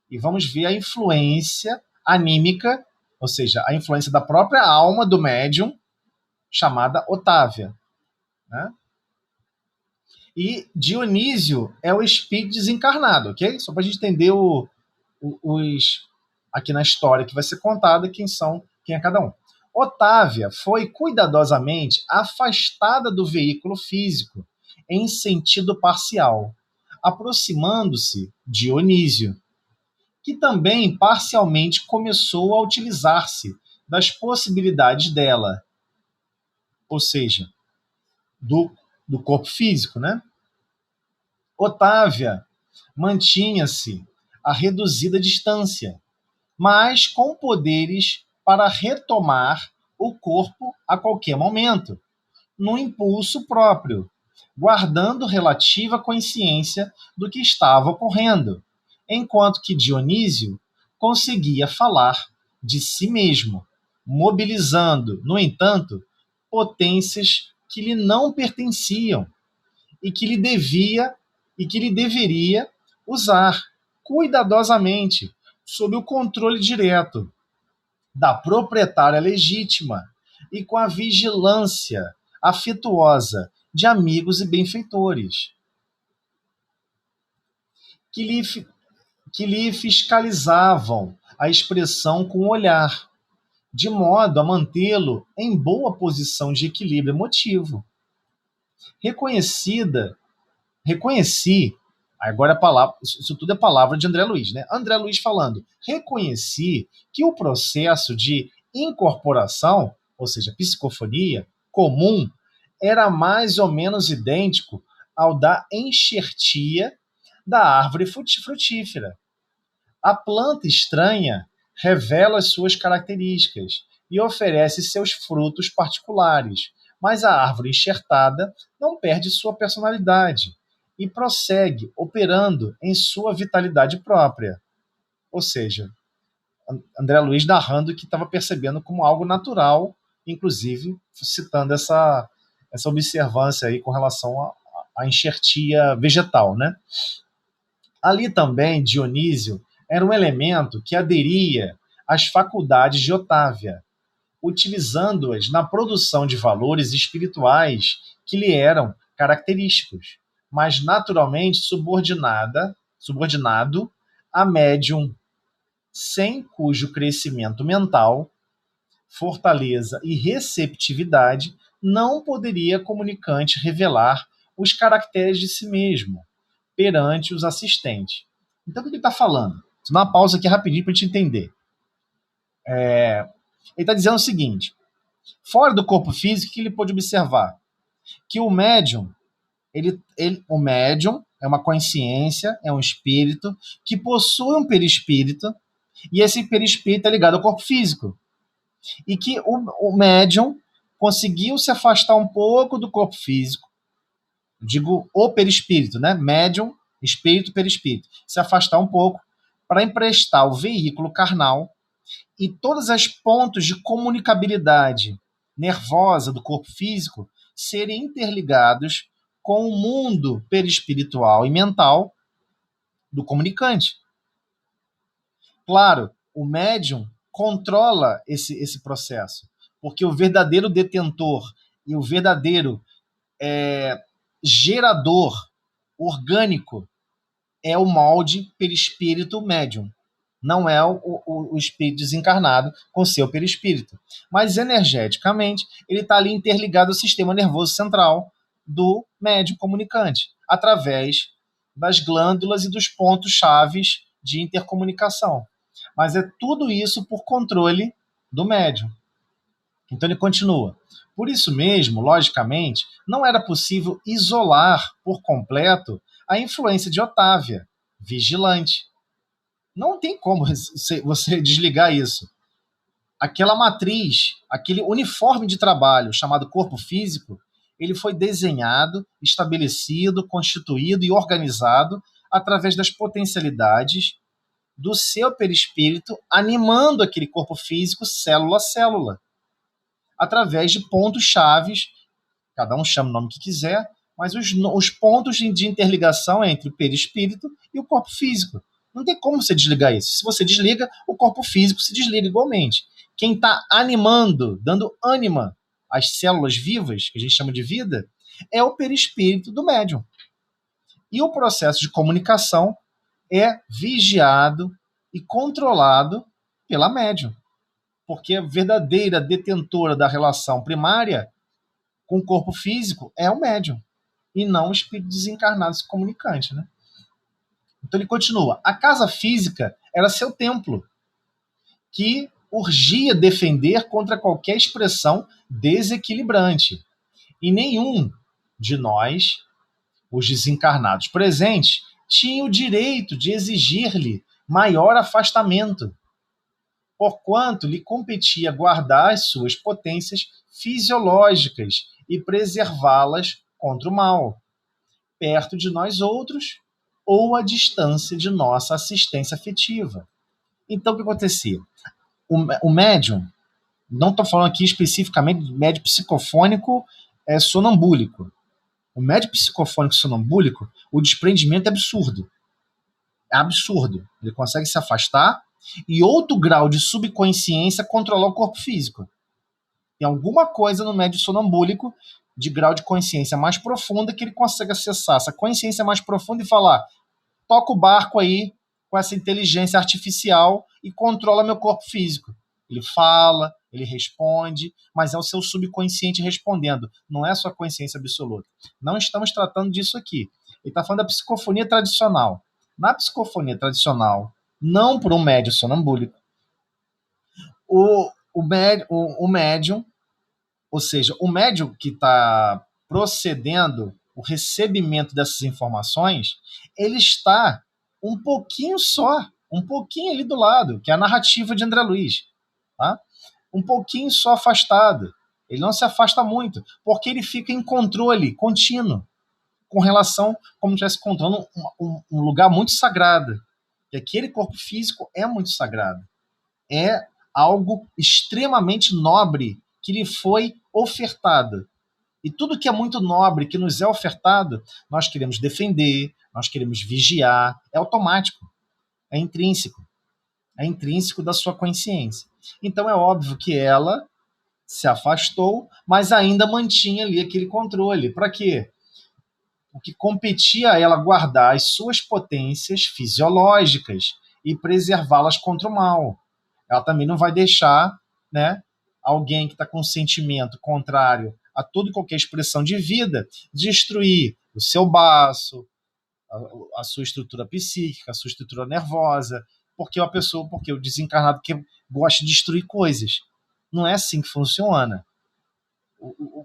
E vamos ver a influência anímica, ou seja, a influência da própria alma do médium, chamada Otávia. Né? E Dionísio é o espírito desencarnado, ok? Só para a gente entender aqui na história que vai ser contada quem é cada um. Otávia foi cuidadosamente afastada do veículo físico em sentido parcial, aproximando-se de Dionísio, que também parcialmente começou a utilizar-se das possibilidades dela, ou seja, do corpo físico, né? Otávia mantinha-se a reduzida distância, mas com poderes para retomar o corpo a qualquer momento, no impulso próprio, guardando relativa consciência do que estava ocorrendo, enquanto que Dionísio conseguia falar de si mesmo, mobilizando, no entanto, potências que lhe não pertenciam e que lhe deveria usar cuidadosamente, sob o controle direto da proprietária legítima e com a vigilância afetuosa de amigos e benfeitores, que lhe fiscalizavam a expressão com o olhar, de modo a mantê-lo em boa posição de equilíbrio emotivo. Reconheci, agora a palavra, isso tudo é palavra de André Luiz, né? André Luiz falando, reconheci que o processo de incorporação, ou seja, psicofonia, comum, era mais ou menos idêntico ao da enxertia da árvore frutífera. A planta estranha revela as suas características e oferece seus frutos particulares, mas a árvore enxertada não perde sua personalidade e prossegue operando em sua vitalidade própria. Ou seja, André Luiz narrando que estava percebendo como algo natural, inclusive citando essa observância aí com relação à enxertia vegetal, né? Ali também, Dionísio era um elemento que aderia às faculdades de Otávia, utilizando-as na produção de valores espirituais que lhe eram característicos, mas naturalmente subordinado a médium, sem cujo crescimento mental, fortaleza e receptividade não poderia comunicante revelar os caracteres de si mesmo perante os assistentes. Então, o que ele está falando? Vou dar uma pausa aqui rapidinho para a gente entender. Ele está dizendo o seguinte: fora do corpo físico, que ele pôde observar que o médium, o médium é uma consciência, é um espírito que possui um perispírito, e esse perispírito é ligado ao corpo físico. E que o médium conseguiu se afastar um pouco do corpo físico, digo o perispírito, né? Médium, espírito, perispírito, se afastar um pouco para emprestar o veículo carnal e todos os pontos de comunicabilidade nervosa do corpo físico serem interligados com o mundo perispiritual e mental do comunicante. Claro, o médium controla esse processo, porque o verdadeiro detentor e o verdadeiro gerador orgânico é o molde perispírito médium. Não é o espírito desencarnado com seu perispírito. Mas energeticamente, ele está ali interligado ao sistema nervoso central do médium comunicante, através das glândulas e dos pontos chaves de intercomunicação. Mas é tudo isso por controle do médium. Então ele continua. Por isso mesmo, logicamente, não era possível isolar por completo a influência de Otávia, vigilante. Não tem como você desligar isso. Aquela matriz, aquele uniforme de trabalho chamado corpo físico, ele foi desenhado, estabelecido, constituído e organizado através das potencialidades do seu perispírito, animando aquele corpo físico célula a célula, através de pontos chaves, cada um chama o nome que quiser, mas os pontos de interligação entre o perispírito e o corpo físico. Não tem como você desligar isso. Se você desliga, o corpo físico se desliga igualmente. Quem está animando, dando ânima às células vivas, que a gente chama de vida, é o perispírito do médium. E o processo de comunicação é vigiado e controlado pela médium. Porque a verdadeira detentora da relação primária com o corpo físico é o médium, e não o espírito desencarnado comunicante, né? Então ele continua. A casa física era seu templo, que urgia defender contra qualquer expressão desequilibrante. E nenhum de nós, os desencarnados presentes, tinha o direito de exigir-lhe maior afastamento, porquanto lhe competia guardar as suas potências fisiológicas e preservá-las contra o mal, perto de nós outros ou à distância de nossa assistência afetiva. Então, o que acontecia? O médium, não estou falando aqui especificamente do médium psicofônico sonambúlico. O médium psicofônico sonambúlico, o desprendimento é absurdo. É absurdo. Ele consegue se afastar e outro grau de subconsciência controlar o corpo físico. Tem alguma coisa no médium sonambúlico de grau de consciência mais profunda que ele consegue acessar essa consciência mais profunda e falar: toca o barco aí com essa inteligência artificial e controla meu corpo físico. Ele fala, ele responde, mas é o seu subconsciente respondendo, não é a sua consciência absoluta. Não estamos tratando disso aqui. Ele está falando da psicofonia tradicional. Na psicofonia tradicional, não por um médium sonambúlico, o médium, ou seja, o médium que está procedendo o recebimento dessas informações, ele está um pouquinho ali do lado, que é a narrativa de André Luiz, tá? Um pouquinho só afastado. Ele não se afasta muito, porque ele fica em controle contínuo, com relação, como se estivesse controlando um lugar muito sagrado. E aquele corpo físico é muito sagrado. É algo extremamente nobre que lhe foi ofertado. E tudo que é muito nobre, que nos é ofertado, nós queremos defender, nós queremos vigiar, é automático, é intrínseco da sua consciência. Então é óbvio que ela se afastou, mas ainda mantinha ali aquele controle. Para quê? O que competia a ela guardar as suas potências fisiológicas e preservá-las contra o mal. Ela também não vai deixar, né, alguém que está com um sentimento contrário a toda e qualquer expressão de vida destruir o seu baço, a sua estrutura psíquica, a sua estrutura nervosa, porque o desencarnado que gosta de destruir coisas. Não é assim que funciona.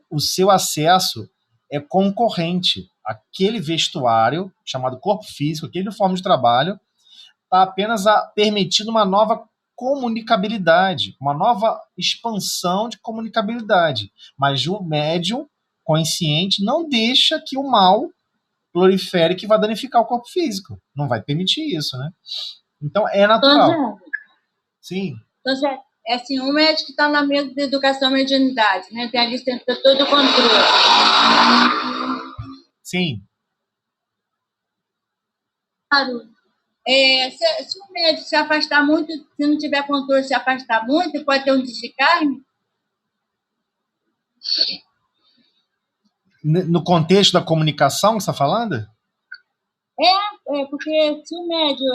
O seu acesso é concorrente. Aquele vestuário, chamado corpo físico, aquele uniforme de trabalho, está apenas permitindo uma nova comunicabilidade, uma nova expansão de comunicabilidade. Mas o médium consciente não deixa que o mal prolifere, que vai danificar o corpo físico. Não vai permitir isso, né? Então, é natural. Sim. Então, é assim, um médico que está na mesa de educação e mediunidade, né? Tem ali sempre todo o controle. Sim. Claro. Se o médico se afastar muito, se não tiver controle, se afastar muito, pode ter um descarne? No contexto da comunicação que você está falando? Porque se o médium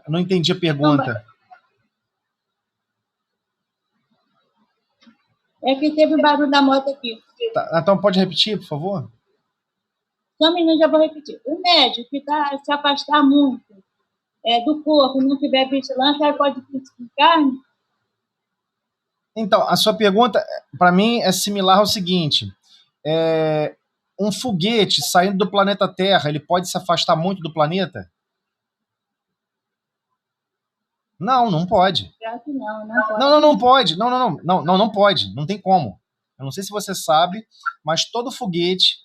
Eu não entendi a pergunta. É que teve um barulho da moto aqui. Tá, então pode repetir, por favor? Só um minuto, já vou repetir. O médium que se afastar muito do corpo, não tiver vigilância, aí pode ficar? Então, a sua pergunta, para mim, é similar ao seguinte. Um foguete saindo do planeta Terra, ele pode se afastar muito do planeta? Não pode. Não pode. Não pode. Não tem como. Eu não sei se você sabe, mas todo foguete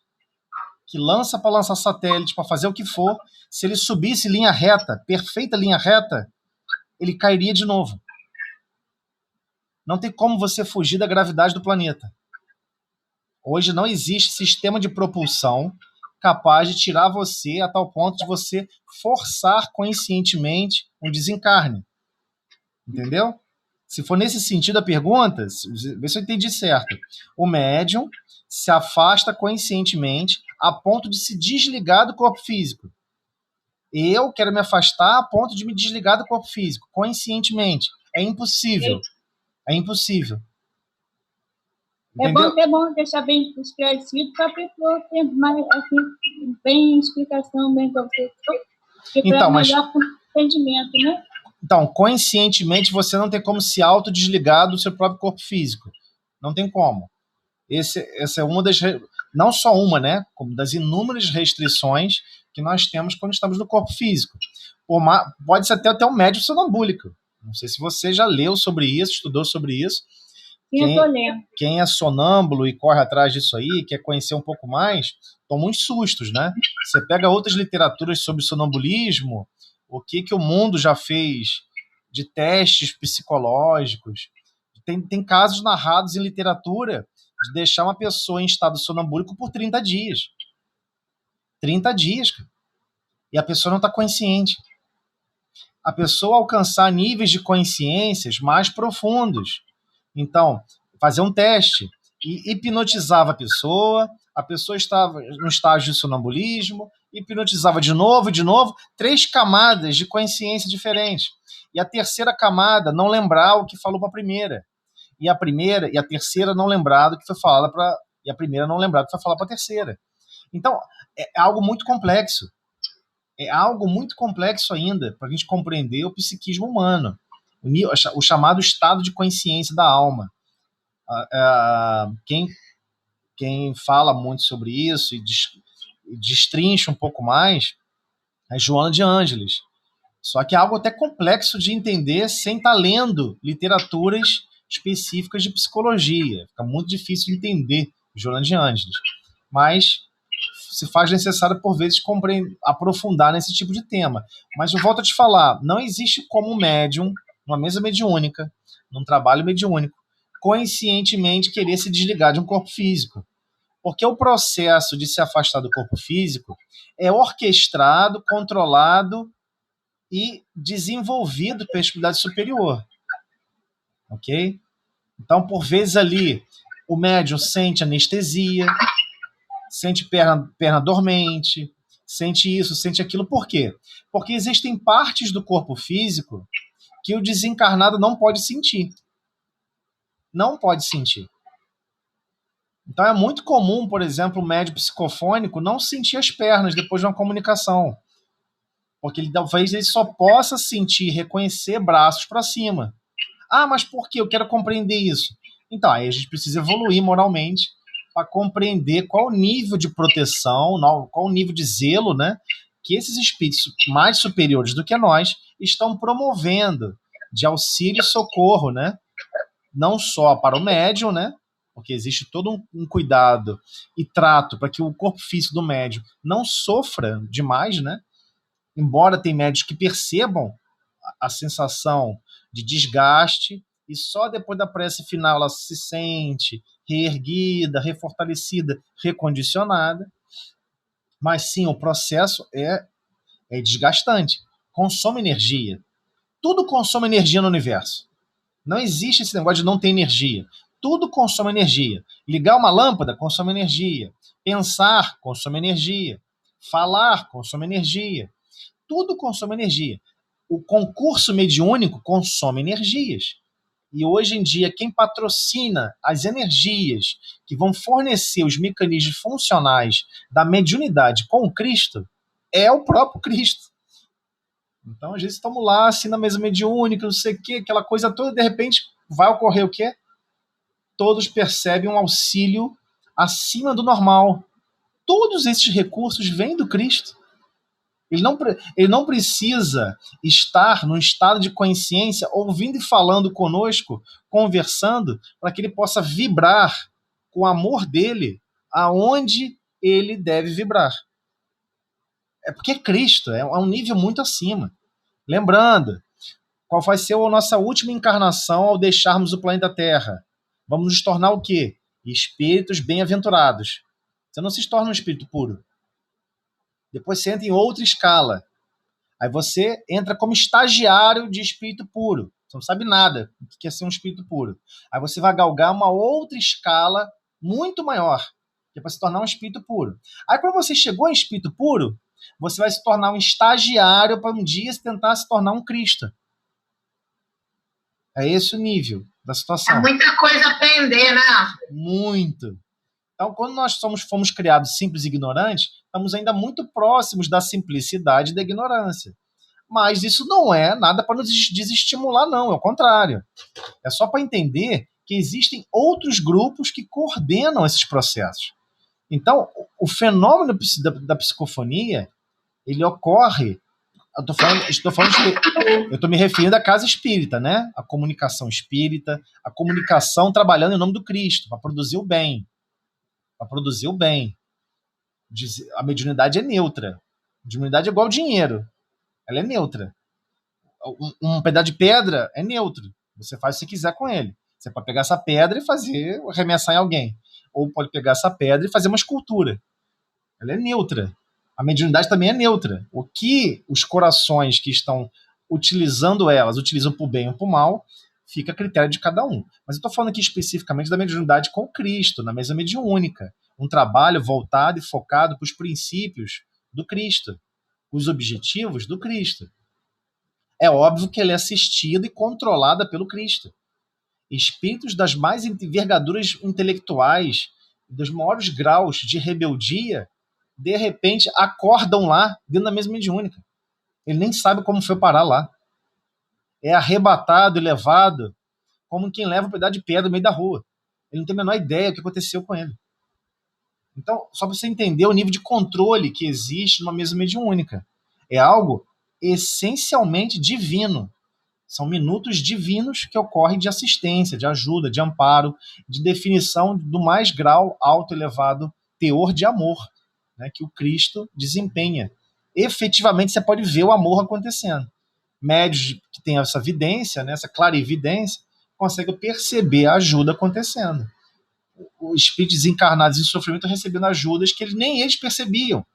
que lança para lançar satélite, para fazer o que for, se ele subisse linha reta, perfeita linha reta, ele cairia de novo. Não tem como você fugir da gravidade do planeta. Hoje não existe sistema de propulsão capaz de tirar você a tal ponto de você forçar conscientemente um desencarne. Entendeu? Se for nesse sentido a pergunta, vê se eu entendi certo. O médium se afasta conscientemente a ponto de se desligar do corpo físico. Eu quero me afastar a ponto de me desligar do corpo físico, conscientemente. É impossível. É impossível. Entendeu? É bom deixar bem esclarecido para a pessoa ter mais, assim, bem explicação, bem para você. Então, mas entendimento, né? Então, conscientemente, você não tem como se autodesligar do seu próprio corpo físico. Não tem como. Essa é uma das... Não só uma, né? Como das inúmeras restrições que nós temos quando estamos no corpo físico. Pode ser até um médium sonambúlico. Não sei se você já leu sobre isso, estudou sobre isso. Quem é sonâmbulo e corre atrás disso aí, quer conhecer um pouco mais, toma uns sustos, né? Você pega outras literaturas sobre sonambulismo, o que o mundo já fez de testes psicológicos. Tem casos narrados em literatura de deixar uma pessoa em estado sonambúlico por 30 dias. 30 dias, cara. E a pessoa não está consciente. A pessoa alcançar níveis de consciências mais profundos. Então, fazer um teste e hipnotizava a pessoa estava no estágio de sonambulismo, hipnotizava de novo, 3 camadas de consciência diferentes. E a terceira camada não lembrar o que falou para a primeira. E a terceira não lembrar do que foi falado para e a primeira não lembrar do que foi falado para a terceira. Então, é algo muito complexo. É algo muito complexo ainda para a gente compreender o psiquismo humano, o chamado estado de consciência da alma. Quem fala muito sobre isso e destrincha um pouco mais é Joana de Ângeles. Só que é algo até complexo de entender sem estar lendo literaturas específicas de psicologia. Fica muito difícil de entender Joana de Ângeles. Mas se faz necessário, por vezes, aprofundar nesse tipo de tema. Mas eu volto a te falar, não existe como médium, numa mesa mediúnica, num trabalho mediúnico, conscientemente querer se desligar de um corpo físico. Porque o processo de se afastar do corpo físico é orquestrado, controlado e desenvolvido pela espiritualidade superior. Ok? Então, por vezes ali, o médium sente anestesia, sente perna dormente, sente isso, sente aquilo. Por quê? Porque existem partes do corpo físico que o desencarnado não pode sentir. Não pode sentir. Então é muito comum, por exemplo, o médium psicofônico não sentir as pernas depois de uma comunicação. Porque talvez ele só possa sentir, reconhecer braços para cima. Ah, mas por quê? Eu quero compreender isso. Então, aí a gente precisa evoluir moralmente para compreender qual o nível de proteção, qual o nível de zelo, né, que esses espíritos mais superiores do que nós estão promovendo de auxílio e socorro, né? Não só para o médium, né? Porque existe todo um cuidado e trato para que o corpo físico do médium não sofra demais, né? Embora tem médios que percebam a sensação de desgaste e só depois da prece final ela se sente reerguida, refortalecida, recondicionada. Mas sim, o processo é desgastante. Consome energia. Tudo consome energia no universo. Não existe esse negócio de não ter energia. Tudo consome energia. Ligar uma lâmpada consome energia. Pensar consome energia. Falar consome energia. Tudo consome energia. O concurso mediúnico consome energias. E hoje em dia, quem patrocina as energias que vão fornecer os mecanismos funcionais da mediunidade com o Cristo é o próprio Cristo. Então, às vezes, estamos lá, assim, na mesa mediúnica, não sei o quê, aquela coisa toda, de repente, vai ocorrer o quê? Todos percebem um auxílio acima do normal. Todos esses recursos vêm do Cristo. Ele não precisa estar num estado de consciência, ouvindo e falando conosco, conversando, para que ele possa vibrar com o amor dele aonde ele deve vibrar. É porque Cristo é um nível muito acima. Lembrando, qual vai ser a nossa última encarnação ao deixarmos o planeta Terra? Vamos nos tornar o quê? Espíritos bem-aventurados. Você não se torna um espírito puro. Depois você entra em outra escala. Aí você entra como estagiário de espírito puro. Você não sabe nada do que é ser um espírito puro. Aí você vai galgar uma outra escala muito maior, que é para se tornar um espírito puro. Aí quando você chegou em espírito puro, você vai se tornar um estagiário para um dia tentar se tornar um Cristo. É esse o nível da situação. É muita coisa a aprender, né? Muito. Então, quando nós fomos criados simples e ignorantes, estamos ainda muito próximos da simplicidade e da ignorância. Mas isso não é nada para nos desestimular, não. É o contrário. É só para entender que existem outros grupos que coordenam esses processos. Então, o fenômeno da psicofonia, ele ocorre... Eu estou me referindo à casa espírita, né? A comunicação espírita, a comunicação trabalhando em nome do Cristo, para produzir o bem. Para produzir o bem. A mediunidade é neutra. A mediunidade é igual ao dinheiro. Ela é neutra. Um pedaço de pedra é neutro. Você faz o que você quiser com ele. Você pode pegar essa pedra e arremessar em alguém. Ou pode pegar essa pedra e fazer uma escultura. Ela é neutra. A mediunidade também é neutra. O que os corações que estão utilizando elas, utilizam para o bem ou para o mal, fica a critério de cada um. Mas eu estou falando aqui especificamente da mediunidade com Cristo, na mesa mediúnica. Um trabalho voltado e focado para os princípios do Cristo, os objetivos do Cristo. É óbvio que ele é assistido e controlada pelo Cristo. Espíritos das mais envergaduras intelectuais, dos maiores graus de rebeldia, de repente acordam lá dentro da mesa mediúnica. Ele nem sabe como foi parar lá. É arrebatado e levado como quem leva um pedaço de pedra no meio da rua. Ele não tem a menor ideia do que aconteceu com ele. Então, só para você entender o nível de controle que existe numa mesa mediúnica. É algo essencialmente divino. São minutos divinos que ocorrem de assistência, de ajuda, de amparo, de definição do mais grau alto, elevado teor de amor, né, que o Cristo desempenha. Efetivamente, você pode ver o amor acontecendo. Médios que têm essa vidência, né, essa clarividência, conseguem perceber a ajuda acontecendo. Os espíritos desencarnados em sofrimento recebendo ajudas que nem eles percebiam.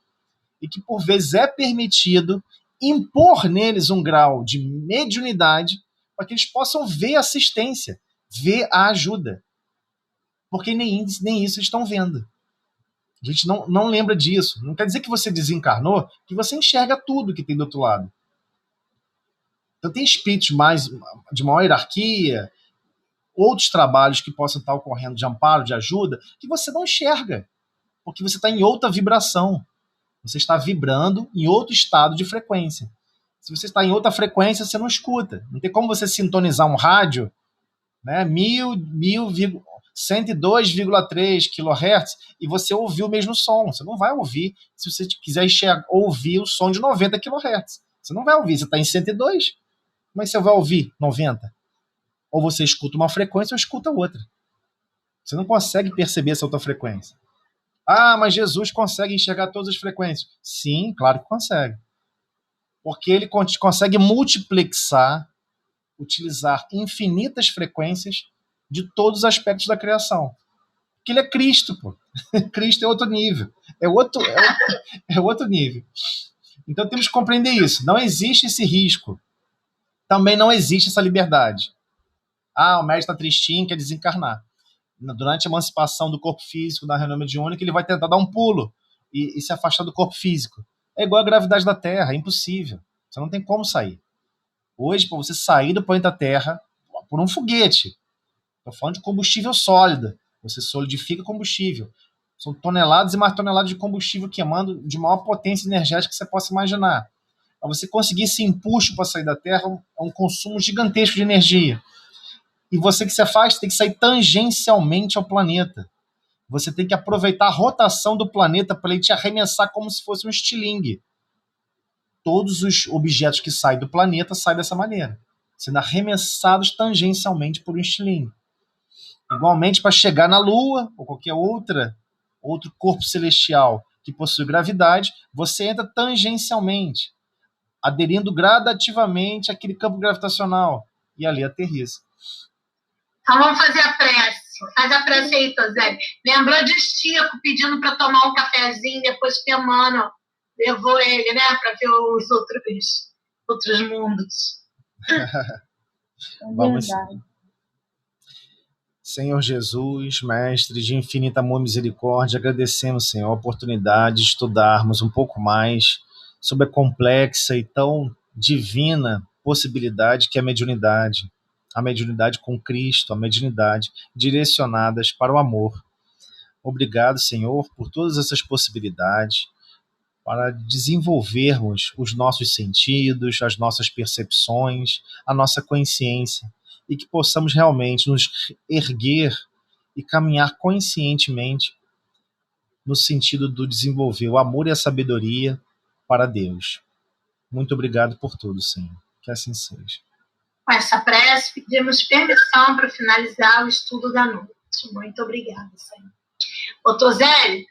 E que, por vezes, é permitido impor neles um grau de mediunidade para que eles possam ver a assistência, ver a ajuda. Porque nem isso estão vendo. A gente não lembra disso. Não quer dizer que você desencarnou, que você enxerga tudo que tem do outro lado. Então tem espíritos de maior hierarquia, outros trabalhos que possam estar ocorrendo de amparo, de ajuda, que você não enxerga, porque você está em outra vibração. Você está vibrando em outro estado de frequência. Se você está em outra frequência, você não escuta. Não tem como você sintonizar um rádio, né, 102,3 kHz e você ouvir o mesmo som. Você não vai ouvir se você quiser ouvir o som de 90 kHz. Você não vai ouvir, você está em 102. Mas você vai ouvir 90. Ou você escuta uma frequência ou escuta outra. Você não consegue perceber essa outra frequência. Ah, mas Jesus consegue enxergar todas as frequências. Sim, claro que consegue. Porque ele consegue multiplexar, utilizar infinitas frequências de todos os aspectos da criação. Porque ele é Cristo, pô. Cristo é outro nível. É outro nível. Então temos que compreender isso. Não existe esse risco. Também não existe essa liberdade. Ah, o médico está tristinho, quer desencarnar. Durante a emancipação do corpo físico, da reunião mediúnica, ele vai tentar dar um pulo e se afastar do corpo físico. É igual a gravidade da Terra, é impossível. Você não tem como sair. Hoje, para você sair do planeta Terra por um foguete, estou falando de combustível sólido, você solidifica combustível. São toneladas e mais toneladas de combustível queimando de maior potência energética que você possa imaginar. Para você conseguir esse impulso para sair da Terra, é um consumo gigantesco de energia. E você que se afasta tem que sair tangencialmente ao planeta. Você tem que aproveitar a rotação do planeta para ele te arremessar como se fosse um estilingue. Todos os objetos que saem do planeta saem dessa maneira, sendo arremessados tangencialmente por um estilingue. Igualmente, para chegar na Lua ou qualquer outro corpo celestial que possui gravidade, você entra tangencialmente, aderindo gradativamente àquele campo gravitacional e ali aterriza. Então vamos fazer a prece. Faz a prece aí, Tosé. Lembrou de Chico pedindo para tomar um cafezinho, depois que Emmanuel levou ele, né, para ver os outros mundos. Vamos. Senhor Jesus, Mestre de infinita amor e misericórdia, agradecemos, Senhor, a oportunidade de estudarmos um pouco mais sobre a complexa e tão divina possibilidade que é a mediunidade com Cristo, a mediunidade direcionadas para o amor. Obrigado, Senhor, por todas essas possibilidades, para desenvolvermos os nossos sentidos, as nossas percepções, a nossa consciência, e que possamos realmente nos erguer e caminhar conscientemente no sentido do desenvolver o amor e a sabedoria para Deus. Muito obrigado por tudo, Senhor. Que assim seja. Com essa prece, pedimos permissão para finalizar o estudo da noite. Muito obrigada, Senhor. Ô, Tosé,